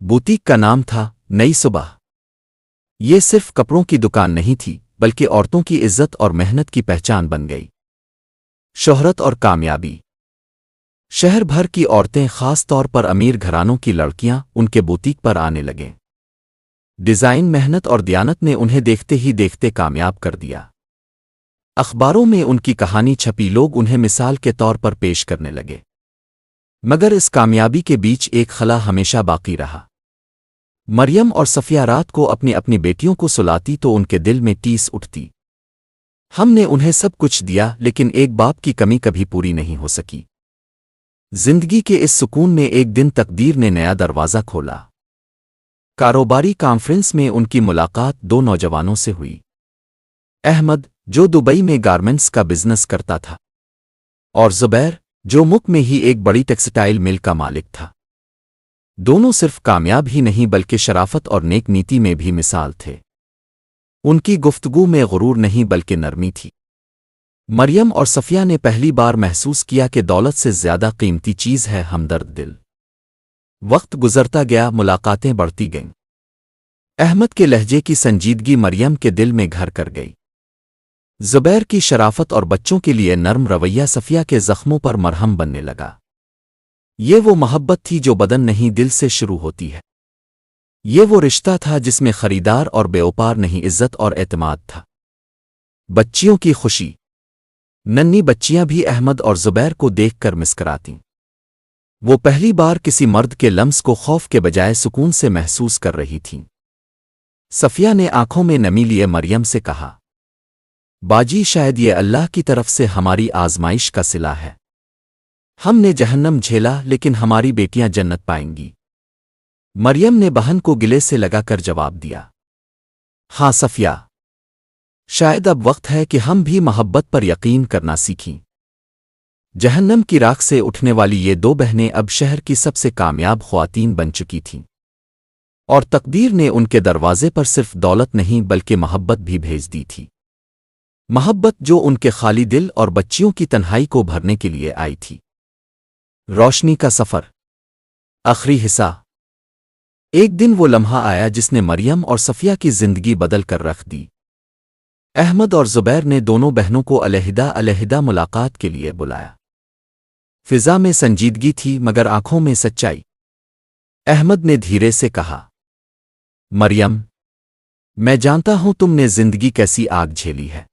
بوتیک کا نام تھا نئی صبح۔ یہ صرف کپڑوں کی دکان نہیں تھی بلکہ عورتوں کی عزت اور محنت کی پہچان بن گئی۔ شہرت اور کامیابی۔ شہر بھر کی عورتیں، خاص طور پر امیر گھرانوں کی لڑکیاں، ان کے بوتیک پر آنے لگیں۔ ڈیزائن، محنت اور دیانت نے انہیں دیکھتے ہی دیکھتے کامیاب کر دیا۔ اخباروں میں ان کی کہانی چھپی، لوگ انہیں مثال کے طور پر پیش کرنے لگے۔ مگر اس کامیابی کے بیچ ایک خلا ہمیشہ باقی رہا۔ مریم اور صفیہ رات کو اپنی اپنی بیٹیوں کو سلاتی تو ان کے دل میں ٹیس اٹھتی۔ ہم نے انہیں سب کچھ دیا لیکن ایک باپ کی کمی کبھی پوری نہیں ہو سکی۔ زندگی کے اس سکون میں ایک دن تقدیر نے نیا دروازہ کھولا۔ کاروباری کانفرنس میں ان کی ملاقات دو نوجوانوں سے ہوئی۔ احمد، جو دبئی میں گارمنٹس کا بزنس کرتا تھا، اور زبیر، جو مک میں ہی ایک بڑی ٹیکسٹائل مل کا مالک تھا۔ دونوں صرف کامیاب ہی نہیں بلکہ شرافت اور نیک نیتی میں بھی مثال تھے۔ ان کی گفتگو میں غرور نہیں بلکہ نرمی تھی۔ مریم اور صفیہ نے پہلی بار محسوس کیا کہ دولت سے زیادہ قیمتی چیز ہے ہمدرد دل۔ وقت گزرتا گیا، ملاقاتیں بڑھتی گئیں۔ احمد کے لہجے کی سنجیدگی مریم کے دل میں گھر کر گئی۔ زبیر کی شرافت اور بچوں کے لیے نرم رویہ صفیہ کے زخموں پر مرہم بننے لگا۔ یہ وہ محبت تھی جو بدن نہیں دل سے شروع ہوتی ہے۔ یہ وہ رشتہ تھا جس میں خریدار اور بے اوپار نہیں، عزت اور اعتماد تھا۔ بچیوں کی خوشی۔ ننھی بچیاں بھی احمد اور زبیر کو دیکھ کر مسکراتیں۔ وہ پہلی بار کسی مرد کے لمس کو خوف کے بجائے سکون سے محسوس کر رہی تھیں۔ صفیہ نے آنکھوں میں نمی لیے مریم سے کہا، باجی شاید یہ اللہ کی طرف سے ہماری آزمائش کا صلہ ہے۔ ہم نے جہنم جھیلا لیکن ہماری بیٹیاں جنت پائیں گی۔ مریم نے بہن کو گلے سے لگا کر جواب دیا، ہاں صفیہ، شاید اب وقت ہے کہ ہم بھی محبت پر یقین کرنا سیکھیں۔ جہنم کی راکھ سے اٹھنے والی یہ دو بہنیں اب شہر کی سب سے کامیاب خواتین بن چکی تھیں، اور تقدیر نے ان کے دروازے پر صرف دولت نہیں بلکہ محبت بھی بھیج دی تھی۔ محبت جو ان کے خالی دل اور بچیوں کی تنہائی کو بھرنے کے لیے آئی تھی۔ روشنی کا سفر، آخری حصہ۔ ایک دن وہ لمحہ آیا جس نے مریم اور صفیہ کی زندگی بدل کر رکھ دی۔ احمد اور زبیر نے دونوں بہنوں کو علیحدہ علیحدہ ملاقات کے لیے بلایا۔ فضا میں سنجیدگی تھی مگر آنکھوں میں سچائی۔ احمد نے دھیرے سے کہا، مریم، میں جانتا ہوں تم نے زندگی کیسی آگ جھیلی ہے،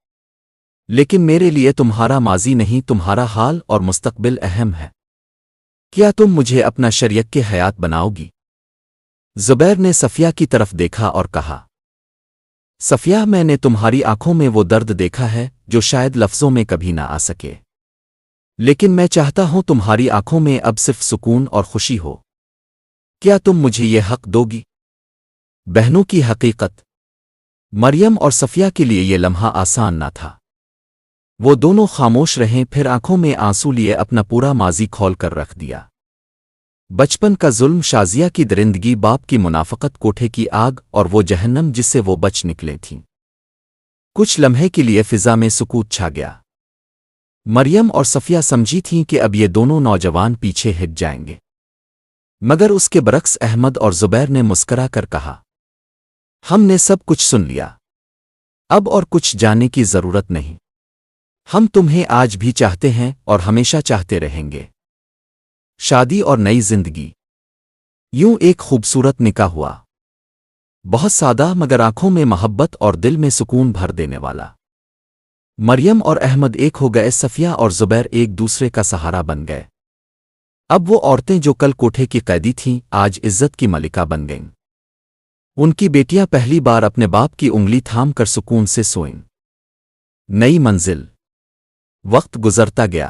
لیکن میرے لیے تمہارا ماضی نہیں تمہارا حال اور مستقبل اہم ہے۔ کیا تم مجھے اپنا شریک کے حیات بناؤ گی؟ زبیر نے صفیہ کی طرف دیکھا اور کہا، صفیہ، میں نے تمہاری آنکھوں میں وہ درد دیکھا ہے جو شاید لفظوں میں کبھی نہ آ سکے، لیکن میں چاہتا ہوں تمہاری آنکھوں میں اب صرف سکون اور خوشی ہو۔ کیا تم مجھے یہ حق دو گی؟ بہنوں کی حقیقت۔ مریم اور صفیہ کے لیے یہ لمحہ آسان نہ تھا۔ وہ دونوں خاموش رہیں، پھر آنکھوں میں آنسو لیے اپنا پورا ماضی کھول کر رکھ دیا۔ بچپن کا ظلم، شازیہ کی درندگی، باپ کی منافقت، کوٹھے کی آگ اور وہ جہنم جس سے وہ بچ نکلے تھیں۔ کچھ لمحے کے لیے فضا میں سکوت چھا گیا۔ مریم اور صفیہ سمجھی تھیں کہ اب یہ دونوں نوجوان پیچھے ہٹ جائیں گے، مگر اس کے برعکس احمد اور زبیر نے مسکرا کر کہا، ہم نے سب کچھ سن لیا، اب اور کچھ جاننے کی ضرورت نہیں۔ ہم تمہیں آج بھی چاہتے ہیں اور ہمیشہ چاہتے رہیں گے۔ شادی اور نئی زندگی۔ یوں ایک خوبصورت نکاح ہوا، بہت سادہ مگر آنکھوں میں محبت اور دل میں سکون بھر دینے والا۔ مریم اور احمد ایک ہو گئے، صفیہ اور زبیر ایک دوسرے کا سہارا بن گئے۔ اب وہ عورتیں جو کل کوٹھے کی قیدی تھیں آج عزت کی ملکہ بن گئیں۔ ان کی بیٹیاں پہلی بار اپنے باپ کی انگلی تھام کر سکون سے سوئیں۔ نئی منزل۔ وقت گزرتا گیا،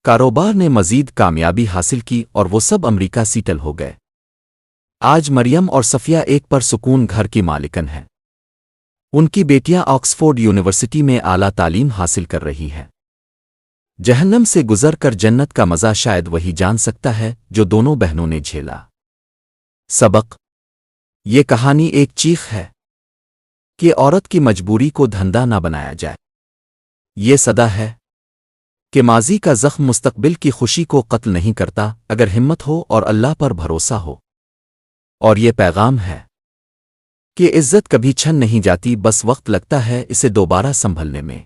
کاروبار نے مزید کامیابی حاصل کی اور وہ سب امریکہ سیٹل ہو گئے۔ آج مریم اور صفیہ ایک پر سکون گھر کی مالکن ہیں۔ ان کی بیٹیاں آکسفورڈ یونیورسٹی میں اعلیٰ تعلیم حاصل کر رہی ہیں۔ جہنم سے گزر کر جنت کا مزہ شاید وہی جان سکتا ہے جو دونوں بہنوں نے جھیلا۔ سبق۔ یہ کہانی ایک چیخ ہے کہ عورت کی مجبوری کو دھندا نہ بنایا جائے۔ یہ صدا ہے کہ ماضی کا زخم مستقبل کی خوشی کو قتل نہیں کرتا اگر ہمت ہو اور اللہ پر بھروسہ ہو۔ اور یہ پیغام ہے کہ عزت کبھی چھن نہیں جاتی، بس وقت لگتا ہے اسے دوبارہ سنبھلنے میں۔